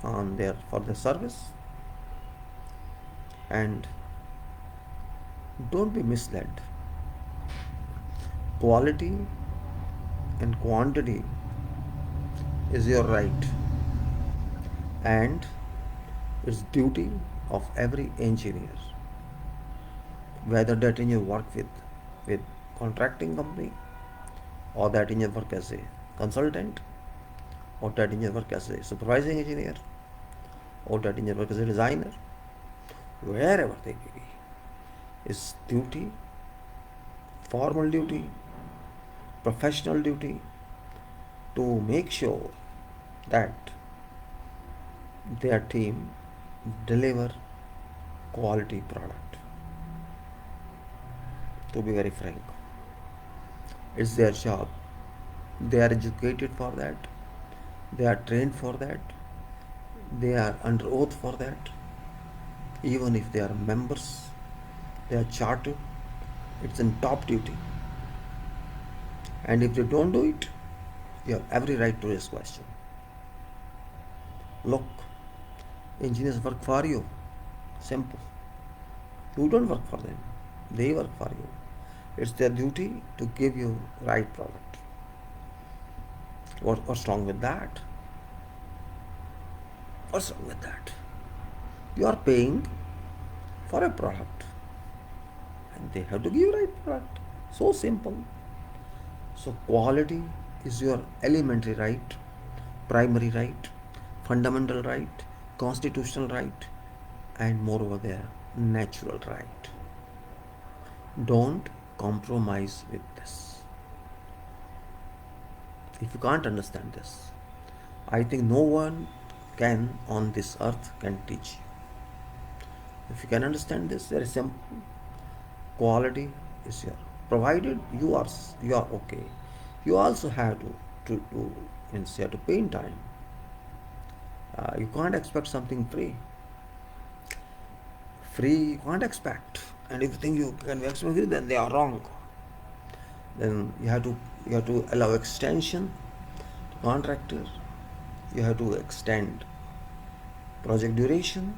A: on their for the service. And don't be misled. Quality and quantity is your right, and it's duty of every engineer, whether that engineer work with contracting company, or that engineer work as a consultant, or that engineer work as a supervising engineer, or that engineer work as a designer, wherever they may be, is duty, formal duty, professional duty, to make sure that their team deliver quality product. To be very frank, it's their job. They are educated for that, they are trained for that, they are under oath for that. Even if they are members, they are chartered, it's in top duty. And if they don't do it, you have every right to raise question. Look, engineers work for you. Simple. You don't work for them. They work for you. It's their duty to give you right product. What's wrong with that? What's wrong with that? You are paying for a product, and they have to give you right product. So simple. So quality is your elementary right, primary right, fundamental right, constitutional right, and moreover their natural right. Don't compromise with this. If you can't understand this, I think no one can on this earth can teach you. If you can understand this, very simple. Quality is here. Provided you are okay. You also have to means you have to pay in time. You can't expect something free. Free you can't expect. And if you think you can be expect free, then they are wrong. Then you have to allow extension to contractor. You have to extend project duration.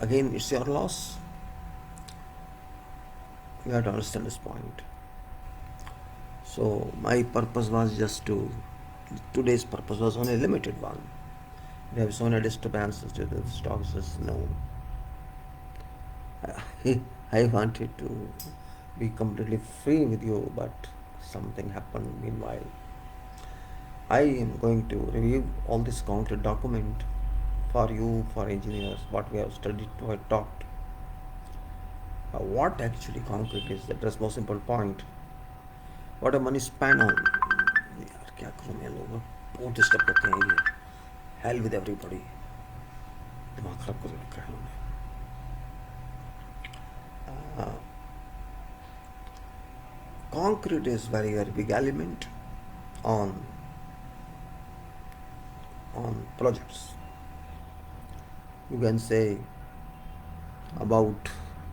A: Again, it's your loss. You have to understand this point. So my purpose was just today's purpose was only a limited one. We have so many disturbances to the stocks is no. I wanted to be completely free with you, but something happened meanwhile. I am going to review all this concrete document for you, for engineers, what we have studied, what I talked. What actually concrete is, that's the most important point. What a money spent on. यार क्या करूँ मैं लोग बहुत disturb करते हैं ये. Hell with everybody. दिमाग खराब कर रखा है उन्होंने. Concrete is very big element on projects. You can say about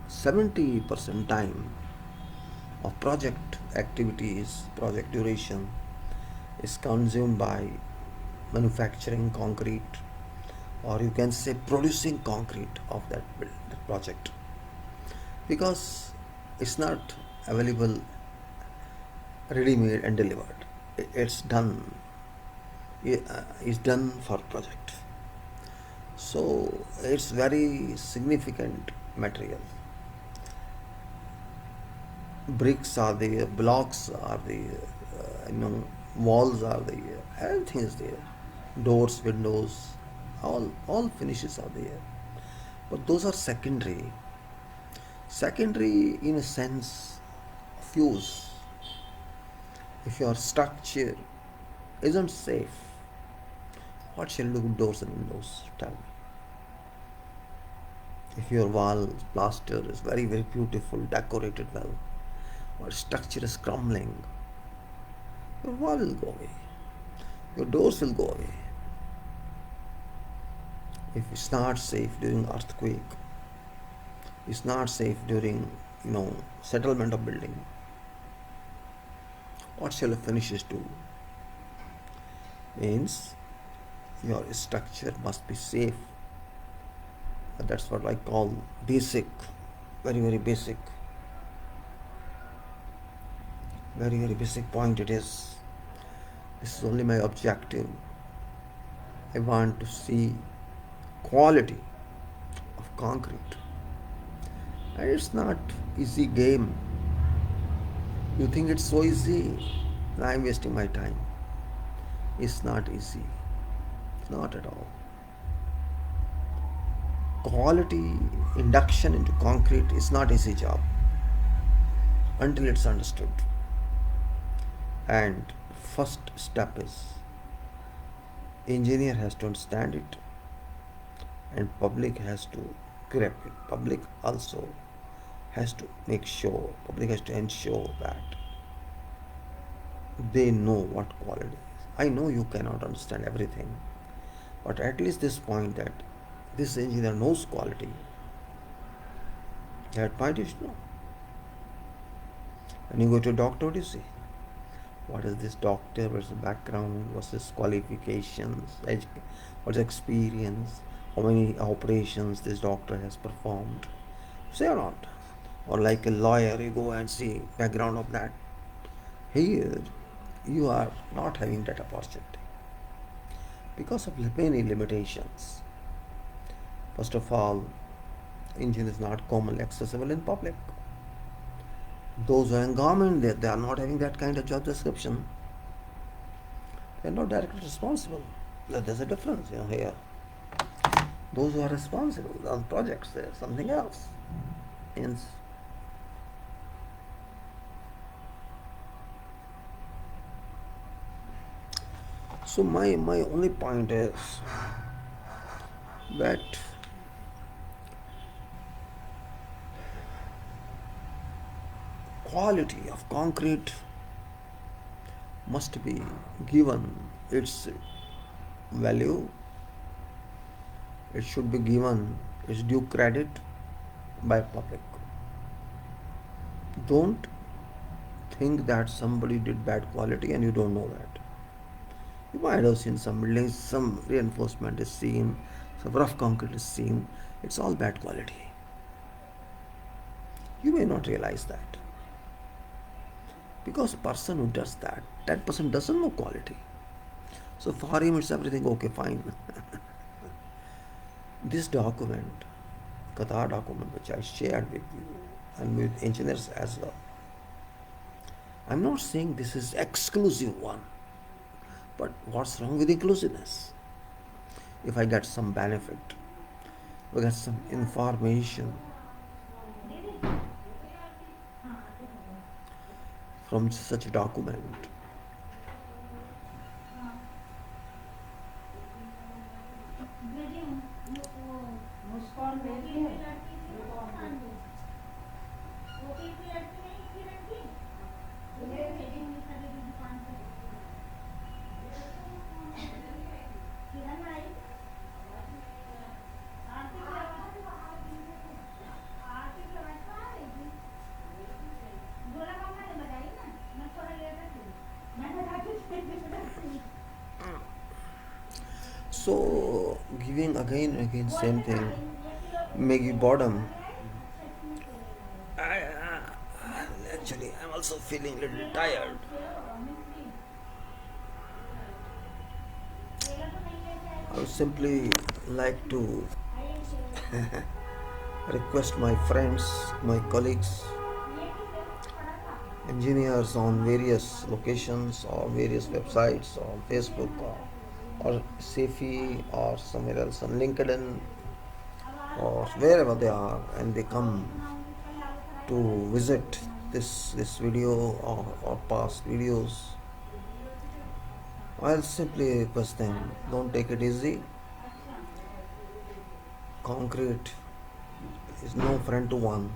A: 70% time of project activities, project duration is consumed by manufacturing concrete, or you can say producing concrete of that project, because it's not available ready-made and delivered. It's done. It's done for project. So it's very significant material. Bricks are the blocks are the walls are there, everything is there, doors, windows, all finishes are there. But those are secondary. Secondary in a sense of use. If your structure isn't safe, what shall you do with doors and windows? Tell me. If your wall plaster is very, very beautiful, decorated well, or structure is crumbling, your wall will go away. Your doors will go away. If it's not safe during earthquake, it's not safe during, settlement of building, what shall the finishes do? Means your structure must be safe. That's what I call basic, very, very basic, very, very basic point it is. This is only my objective. I want to see quality of concrete. And it's not easy game. You think it's so easy? I'm wasting my time. It's not easy. Not at all. Quality induction into concrete is not easy job until it's understood. And first step is engineer has to understand it and public has to grab it. Public also has to make sure, public has to ensure that they know what quality is. I know you cannot understand everything, but at least this point that this engineer knows quality. That point you should know. When you go to a doctor, what do you see? What is this doctor? What's the background? What's his qualifications? What's experience? How many operations this doctor has performed? Say or not? Or like a lawyer, you go and see background of that. Here, you are not having that opportunity because of many limitations. First of all, engine is not commonly accessible in public. Those who are in government, they are not having that kind of job description. They are not directly responsible. There's a difference, here. Those who are responsible on projects, there's something else. Hence, so my only point is that quality of concrete must be given its value. It should be given its due credit by public. Don't think that somebody did bad quality and you don't know that. You might have seen some buildings, some reinforcement is seen, some rough concrete is seen. It's all bad quality. You may not realize that. Because a person who does that, that person doesn't know quality. So for him it's everything okay, fine. This document, Qatar document, which I shared with you and with engineers as well, I'm not saying this is exclusive one, but what's wrong with inclusiveness? If I get some benefit, I get some information from such a document, so giving again and again same thing may give boredom. Actually, I'm also feeling a little tired. I would simply like to request my friends, my colleagues, engineers on various locations or various websites on Facebook or Safi or somewhere else on LinkedIn or wherever they are, and they come to visit this video or past videos. I'll simply request them, don't take it easy. Concrete is no friend to one,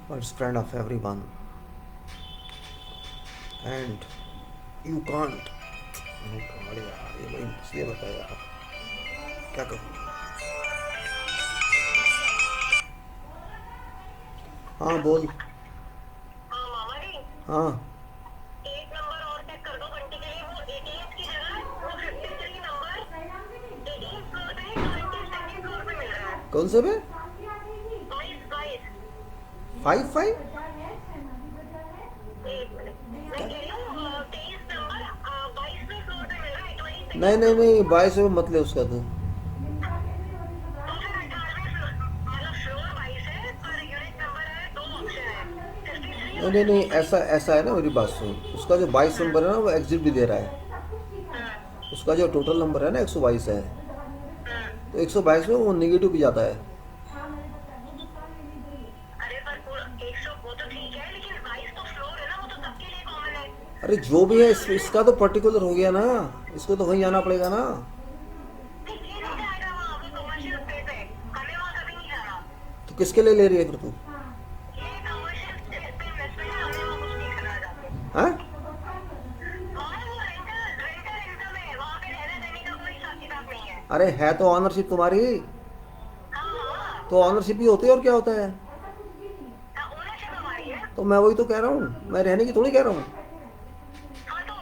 A: but it's friend of everyone. And you can't. Oh God, यार ये भाई इसलिए बता यार क्या करूँ. हाँ बोल.
B: हाँ मामा जी,
A: हाँ
B: एक नंबर और चेक कर दो घंटे के लिए। वो 88 की जगह वो 53 नंबर 18 फ्लोर पे 22nd फ्लोर पे मिल रहा है।
A: कौन से पे?
B: 22 22
A: 5
B: एक मिनट, मैं कह रही हूँ 23 नंबर 22वें फ्लोर पे मिल रहा है 22nd
A: नहीं नहीं
B: फ्लोर।
A: नहीं 22 में मत ले उसका तू.
B: तो फिर 18वें फ्लोर, मतलब फ्लोर 22 है पर यूनिट नंबर है, दो ऑप्शन है 53
A: नहीं
B: और
A: नहीं नहीं ऐसा ऐसा है ना, मेरी बात सुन. उसका जो 22 नंबर है ना वो एग्जिट भी दे रहा है. उसका जो टोटल नंबर है ना 122 है, तो 122 में वो नेगेटिव भी जाता है.
B: अरे पर 100 वो तो ठीक है, लेकिन 22 तो फ्लोर है ना, वो तो सबके लिए कॉमन है।
A: अरे जो भी है इसका तो पर्टिकुलर हो गया ना, इसको तो वहीं आना पड़ेगा ना.
B: नहीं, ये नहीं जाएगा वहाँ, वो कमर्शियल स्पेस है, हमें वहाँ कभी नहीं जाना।
A: तो किसके लिए ले रही है फिर तू?
B: ये कमर्शियल स्पेस पे इन्वेस्टमेंट है, हमें वहाँ कुछ नहीं करना जाते।
A: हाँ
B: वहाँ वो रेंटल रेंटल इनकम है, वहाँ पे रहने देने का कोई हिसाब किताब नहीं है।
A: अरे है तो ऑनरशिप तुम्हारी,
B: हाँ हाँ,
A: तो ऑनरशिप ही होती है और क्या होता है.
B: ओनरशिप हमारी है।
A: तो मैं वही तो कह रहा हूँ, मैं रहने की थोड़ी कह रहा हूँ.
B: हाँ तो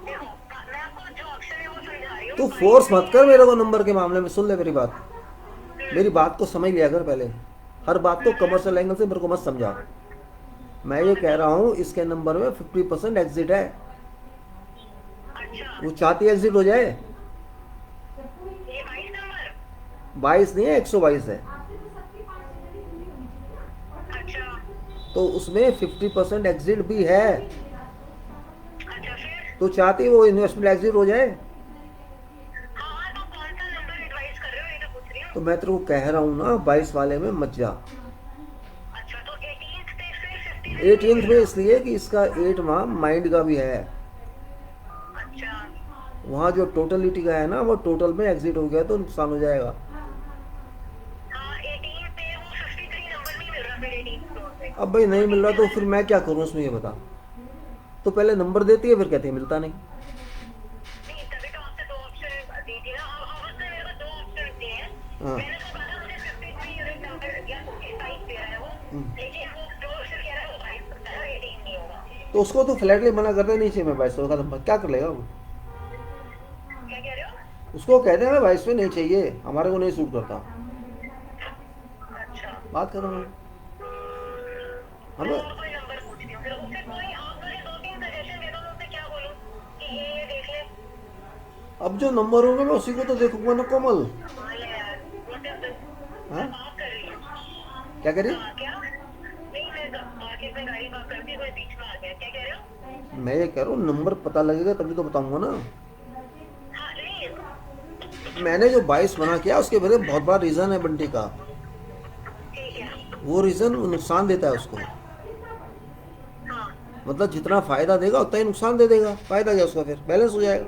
B: देखो, मैं आपको जो ऑप्शन है वो समझा रही हूँ।
A: तू फोर्स मत कर मेरे को नंबर के मामले में. सुन ले मेरी बात, मेरी बात को समझ लिया कर पहले. हर बात को कमर्शियल एंगल से मेरे को मत समझा. मैं ये कह रहा हूँ इसके नंबर में 50% एग्जिट है.
B: अच्छा,
A: वो चाहती है एग्जिट हो जाए.
B: ये 22 नंबर।
A: 22 नहीं है 122 है.
B: अच्छा
A: तो उसमें 50% एग्जिट भी है.
B: अच्छा, फिर
A: तो चाहती है वो इन्वेस्टमेंट एग्जिट हो जाए.
B: हाँ हाँ, तो कौन सा नंबर एडवाइस कर रहे हो, ये तो पूछ रही हूँ।
A: तो मैं तेरे को कह रहा हूँ ना 22 वाले में मत जा.
B: अच्छा, तो 18th पे फिर 53
A: 18th में इसलिए कि इसका 8 वहाँ माइंड का भी है.
B: अच्छा
A: वहाँ जो टोटलिटी का है ना वो टोटल में एग्जिट हो गया तो नुकसान हो जाएगा.
B: हाँ, 18 पे वो 53 नंबर नहीं मिल रहा फिर 18 फ्लोर पे।
A: अब भाई नहीं मिल रहा तो फिर मैं क्या करूँ उसमें, ये बता. तो पहले नंबर देती है फिर कहती है मिलता नहीं.
B: नहीं, तभी तो आपसे दो ऑप्शन दी थी ना। अब उसने मेरे को दो ऑप्शन दिए हैं।
A: हाँ.
B: मैंने तो कहा मुझे 53 यूनिट नंबर या 22 दे रहा है वो, लेकिन वो जो ऑप्शन कह रहा है वो 22 होता है, 18 नहीं होगा।
A: तो उसको तो फ्लैटली मना करते नहीं चाहिए. मैं 22 का नंबर क्या कर लेगा वो.
B: क्या कह रहे हो?
A: उसको कहते हैं 22 में नहीं चाहिए, हमारे को नहीं सूट करता.
B: अच्छा,
A: बात कर रहा हूँ
B: मैं
A: हमें.
B: और कोई नंबर पूछती हूँ फिर उससे। कोई आप मुझे 2-3 सजेशन दे दो, मैं उससे क्या बोलूँ कि ये देख ले।
A: अब जो नंबर होंगे मैं उसी को तो देखूंगा ना कोमल.
B: हाँ यार, वो तो
A: हाँ
B: मैं बात कर रही हूँ।
A: क्या करी.
B: हाँ, क्या नहीं, मैं मार्केट में गाड़ी पार्क करती कोई बीच में आ गया। क्या कह रहे हो?
A: मैं ये कह रहा हूँ नंबर पता लगेगा तभी तो बताऊंगा ना.
B: हाँ नहीं,
A: मैंने जो 22 बना किया उसके पीछे बहुत बड़ा रीज़न है बंटी का.
B: ठीक है।
A: वो रीज़न नुकसान देता है उसको.
B: हाँ,
A: मतलब जितना फ़ायदा देगा उतना ही नुकसान दे देगा. फ़ायदा क्या उसका, फिर बैलेंस हो जाएगा.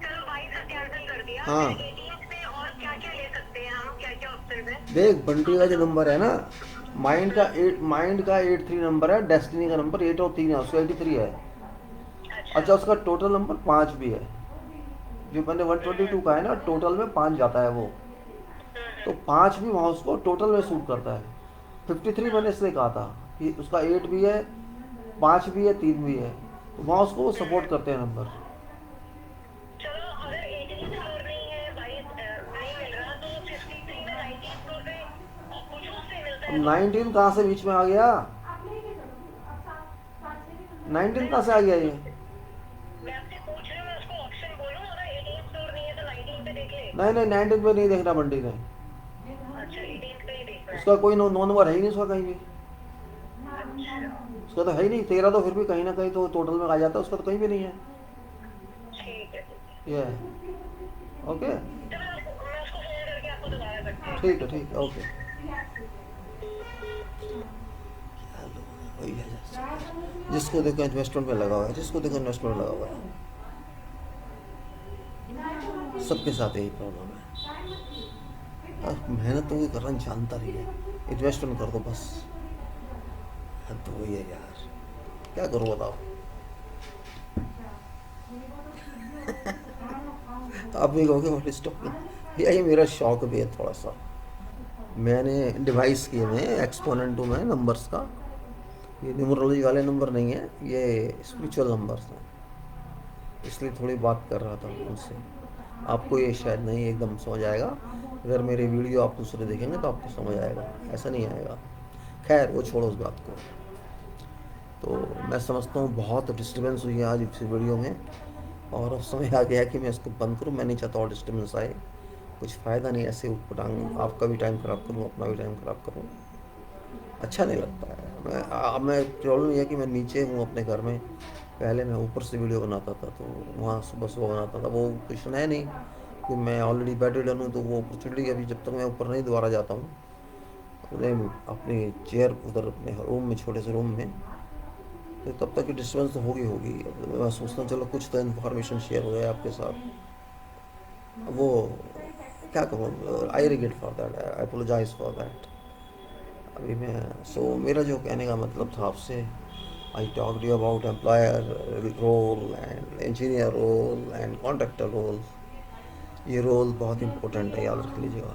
B: चलो 22 का कैंसिल कर दिया।
A: हाँ.
B: 18 पे और क्या क्या ले सकते हैं हम, क्या क्या ऑप्शन है?
A: देख बंटी का जो नंबर है ना, माइंड का 83 नंबर है, डेस्टिनी का नंबर 8 और 3 है, उसका 83 है. अच्छा उसका टोटल नंबर 5 भी है. जो मैंने 122 का है ना टोटल में 5 जाता है वो. तो 5 भी वहाँ उसको टोटल में सूट करता है. 53 मैंने इसलिए कहा था कि उसका 8 भी है, 5 भी है, 3 भी है, तो वहाँ उसको सपोर्ट करते हैं नंबर.
B: चलो अगर 18 फ्लोर नहीं है, 22 नहीं मिल रहा, तो 53 में 19 फ्लोर पे कुछ उससे मिलता है।
A: 19 कहाँ से बीच में आ गया. 19 कहाँ से आ गया ये.
B: मैं आपसे पूछ रही हूँ, मैं उसको ऑप्शन बोलूँ? अगर 18 फ्लोर नहीं है तो 19 पे देख ले।
A: नहीं नहीं 19 पे नहीं देखना बंटी ने.
B: अच्छा, 18 पे ही देखना है।
A: उसका कोई नो नंबर है ही नहीं उसका कहीं भी. उसका तो है ही नहीं, तेरा तो फिर भी कहीं ना कहीं तो टोटल में आ जाता है, उसका तो कहीं भी नहीं है।
B: ठीक है ठीक है।
A: ये है। ओके।
B: तो मैं उसको फोन करके आपको दोबारा करती हूँ, एक
A: ठीक है,
B: मिनट।
A: ठीक है, ओके। क्या लोग हैं, वही है जिसको देखो इन्वेस्टमेंट में लगा हुआ है, जिसको देखो इन्वेस्टमेंट में लगा हुआ है। सबके साथ यही प्रॉब्लम है। मेहनत तो कोई करना जानता नहीं है, इन्वेस्टमेंट कर दो बस। तो वही है यार, क्या करूँ बताओ। आप भी कहोगे व्हाट इज टॉकिंग, यही मेरा शौक भी है थोड़ा सा। मैंने डिवाइस किए हुए हैं एक्सपोनेंट टू में नंबर्स का। ये न्यूमरोलॉजी वाले नंबर नहीं है, ये स्पिरिचुअल नंबर्स हैं, इसलिए थोड़ी बात कर रहा था उनसे। आपको ये शायद नहीं एकदम समझ आएगा, अगर मेरे वीडियो आप दूसरे देखेंगे तो आपको समझ आएगा, ऐसा नहीं आएगा। खैर वो छोड़ो उस बात को। तो मैं समझता हूँ बहुत डिस्टर्बेंस हुई है आज इस वीडियो में, और अब समय आ गया कि मैं इसको बंद करूँ। मैं नहीं चाहता और डिस्टर्बेंस आए, कुछ फ़ायदा नहीं ऐसे उटपटांग आपका भी टाइम ख़राब करूँ, अपना भी टाइम ख़राब करूँ, अच्छा नहीं लगता है। मैं प्रॉब्लम ये है कि मैं नीचे हूँ अपने घर में, पहले मैं ऊपर से वीडियो बनाता था, तो वहाँ सुबह सुबह बनाता था, वो कुछ है नहीं कि मैं ऑलरेडी बेडेड हूँ, तो वो अपॉर्चुनिटी अभी जब तक मैं ऊपर नहीं दोबारा जाता हूँ अपने अपनी चेयर उधर अपने रूम में, छोटे से रूम में, तो तब तक की डिस्टर्बेंस तो होगी होगी। अब मैं सोचता हूँ चलो कुछ तो इन्फॉर्मेशन शेयर हो जाए आपके साथ। अब वो क्या कहूँ, I regret for that, I apologize for that. अभी मैं मेरा जो कहने का मतलब था आपसे, I talk you about employer role and engineer role and contractor role. ये रोल बहुत इंपॉर्टेंट है, याद रख लीजिएगा।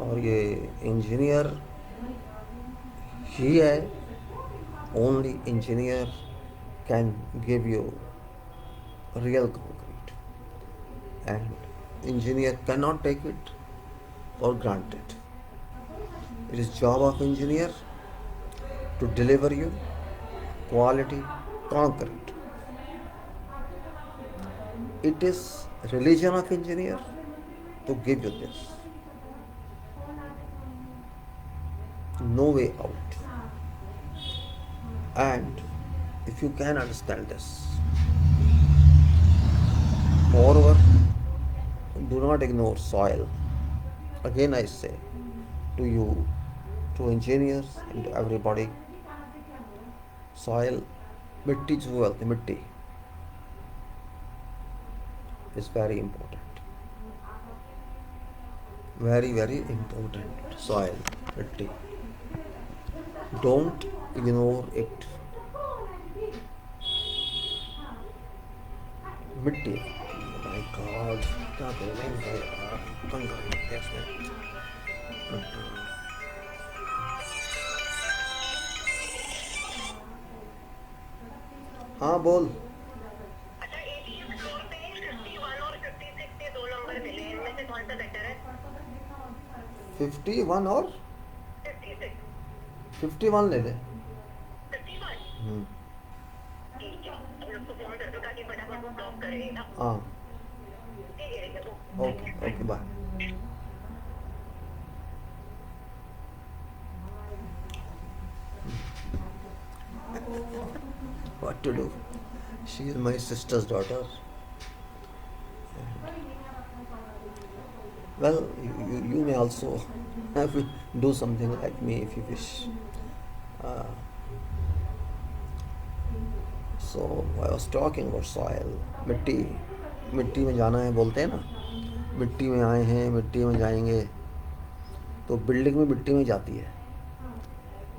A: और ये इंजीनियर ही है, only engineer can give you real concrete, and engineer cannot take it for granted. It is job of engineer to deliver you quality concrete. It is religion of engineer to give you this. No way out. And if you can understand this, moreover, do not ignore soil. Again I say to you, to engineers and to everybody, soil, मिट्टी जो बोलते हैं, मिट्टी is very important, very important. Soil, mitti, don't ignore it. मिट्टी, my God, क्या करूँ मैं यार, तंग कर दिया इसने। हाँ बोल।
B: अच्छा, एटीएम स्टोर पे 51 और 56 के दो नंबर मिले हैं, इनमें से कौन सा बेटर है?
A: 51 और
B: 56।
A: 51 ले ले।
B: 51 ठीक है, अब मैं उसको फोन कर दूँ ताकि फटाफट वो ब्लॉक करे ना।
A: हाँ,
B: ठीक है, ठीक है,
A: okay okay, bye. What to do? She is my sister's daughter. Well, you may also do something like me if you wish. Uh, so I was talking about soil, मिट्टी, मिट्टी में जाना है बोलते हैं ना, मिट्टी में आए हैं मिट्टी में जाएंगे, तो बिल्डिंग में मिट्टी में जाती है,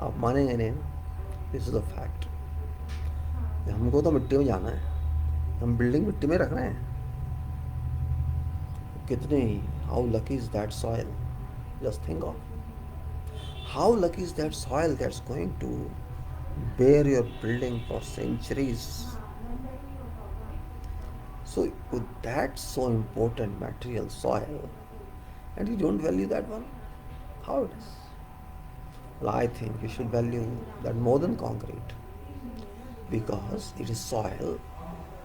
A: आप मानेंगे नहीं ना, दिस इज़ अ फैक्ट। हमको तो मिट्टी में जाना है, हम बिल्डिंग मिट्टी में रख रहे हैं। कितने, how lucky is that soil, just think of how lucky is that soil that's going to bear your building for centuries. So with that so important material, soil, and you don't value that one, how it is? Well, I think you should value that more than concrete, because it is soil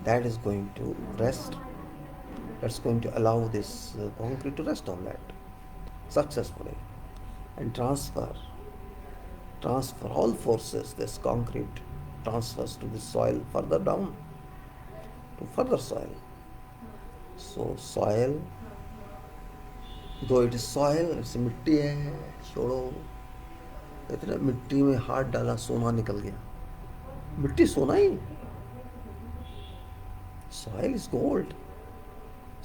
A: that is going to rest, that's going to allow this concrete to rest on that successfully and transfer transfer all forces. This concrete transfers to the soil further down to further soil. So soil, though it is soil, it's मिट्टी है, छोड़ो. इतने मिट्टी में हाथ डाला, सोना निकल गया. मिट्टी सोना ही. Soil is gold.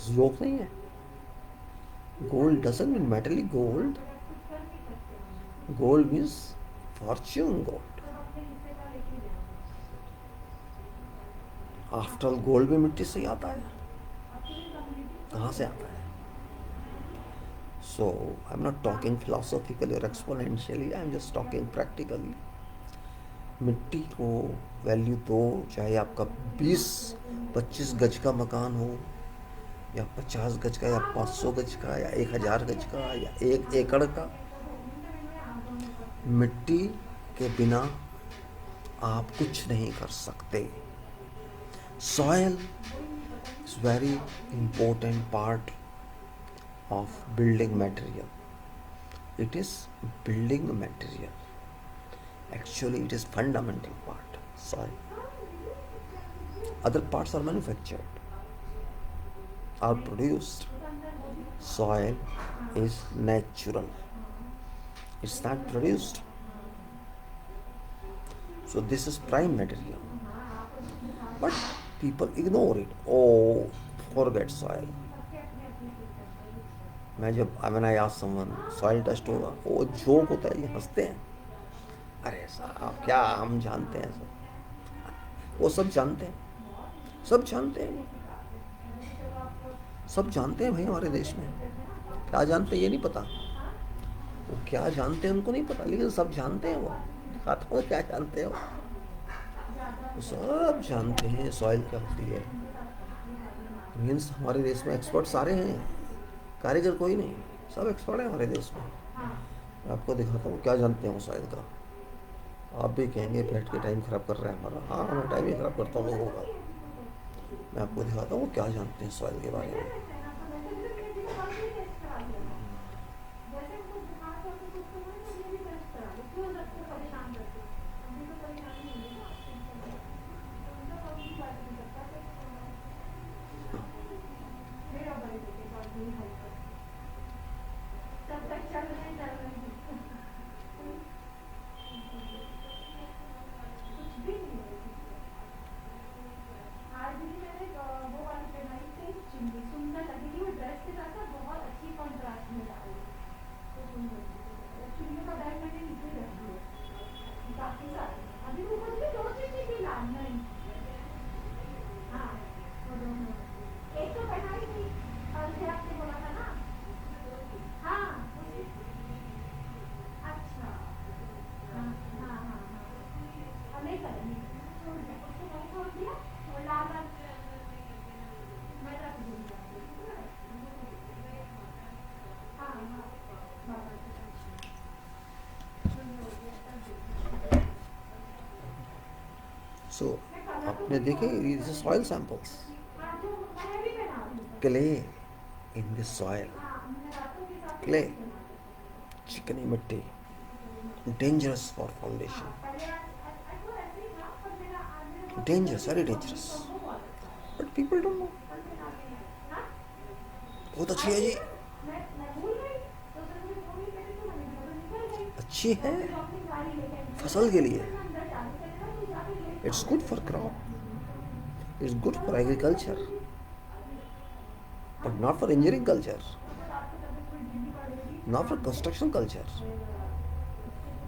A: जोक नहीं है. Gold doesn't mean metallic gold. Gold means fortune gold. After all, gold भी मिट्टी से ही आता है. कहाँ से आता है? So I'm not talking philosophically or exponentially. I'm just talking practically. मिट्टी को वैल्यू दो, चाहे आपका 20-25 गज का मकान हो, या 50 गज का, या 500 गज का, या 1000 गज का, या 1 एकड़ का. मिट्टी के बिना आप कुछ नहीं कर सकते. Soil is very important part of building material. It is building material. Actually, it is fundamental part. Soil. Other parts are manufactured, are produced. Soil is natural. It's not produced. So this is prime material. But people ignore it. Oh, forget soil. When I ask someone, soil test होगा, वो joke होता है, ये हंसते हैं. अरे साहब, क्या हम जानते हैं सब. वो सब जानते हैं. सब जानते हैं. सब जानते हैं भाई हमारे देश में. क्या जानते हैं ये नहीं पता. वो क्या जानते हैं उनको नहीं पता, लेकिन सब जानते हैं. वो खाता क्या जानते हैं वो सब जानते हैं सॉइल क्या होती है. मीन्स हमारे देश में एक्सपर्ट सारे हैं, कारीगर कोई नहीं. सब एक्सपर्ट है हमारे देश में. मैं आपको दिखाता हूँ क्या जानते हैं वो सॉइल का. आप भी कहेंगे बैठ के टाइम खराब कर रहा है हमारा. हाँ, मैं टाइम ही खराब करता हूँ लोगों का. मैं आपको दिखाता हूँ क्या जानते हैं सॉइल के बारे में. So, आपने देखे these are soil samples. Clay in the soil. Clay, चिकनी मिट्टी, dangerous for foundation. Dangerous, very dangerous. But people don't know. बहुत अच्छी है जी. अच्छी है फसल के लिए. It's good for crop. It's good for agriculture. But not for engineering culture. Not for construction culture.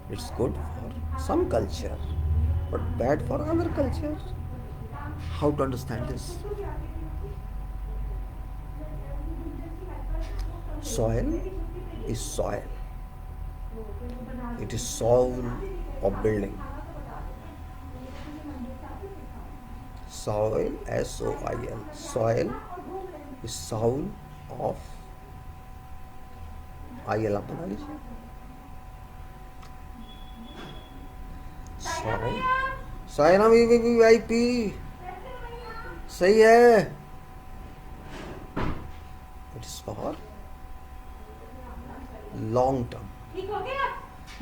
A: It's good for some culture, but bad for other culture. How to understand this? Soil is soil. It is soul of building. Soil, S-O-I-L. Soil is soul of I-L. आप बना लीजिए. Soil. Soil ना VIP. सही है. It is for long term.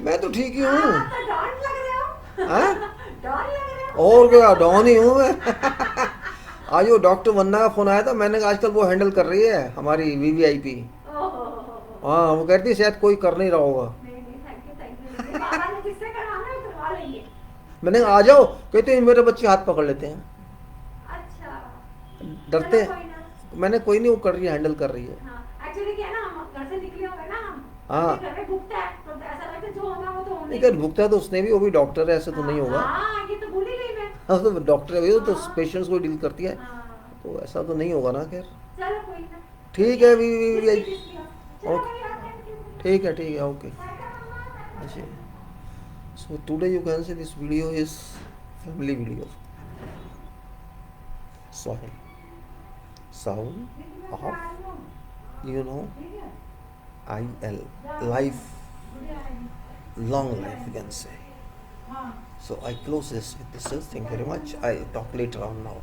A: मैं तो ठीक ही
E: हाँ,
A: हूँ।
E: आप तो डॉन लग रहे हो।
A: हैं?
E: डॉन लग रहे हो।
A: और क्या, डॉन ही हूँ मैं। आज वो डॉक्टर वंदना का फोन आया था, मैंने कहा आजकल वो हैंडल कर रही है हमारी वीवीआईपी।
E: ओहो।
A: हाँ, वो कहती है शायद कोई कर नहीं रहा होगा।
E: नहीं नहीं, थैंक यू। मेरे बाबा ने जिससे करवाना है वो करवा लेंगे।
A: मैंने कहा आ जाओ, कहते हैं मेरे बच्चे हाथ पकड़ लेते हैं,
E: अच्छा,
A: डरते
E: चलो कोई
A: हैं।
E: ना।
A: मैंने कोई नहीं, वो कर रही है, हैंडल कर रही है।
E: हाँ, एक्चुअली क्या है ना, हम घर से निकले होंगे ना, हम
A: हाँ।
E: अपने घर में भुगता है, तो ऐसा लगता है जो होना वो तो होना
A: नहीं
E: ही
A: कर
E: है।
A: भुगता तो उसने भी, वो भी डॉक्टर है, ऐसे तो नहीं होगा।
E: हाँ, ये तो भूल ही गई मैं।
A: हाँ, तो डॉक्टर है वो तो
E: हाँ।
A: पेशेंट्स को डील करती है,
E: हाँ,
A: तो ऐसा तो नहीं होगा ना। खैर
E: चलो कोई ना।
A: ठीक है,
E: जिसकी हो। चलो
A: ओके,
E: कोई बात नहीं।
A: ठीक है, ओके। अच्छा, so today you can say this video is family video. Sound of, IL, life, long life you can say. So I close this with this. Thank you very much. I talk later on now.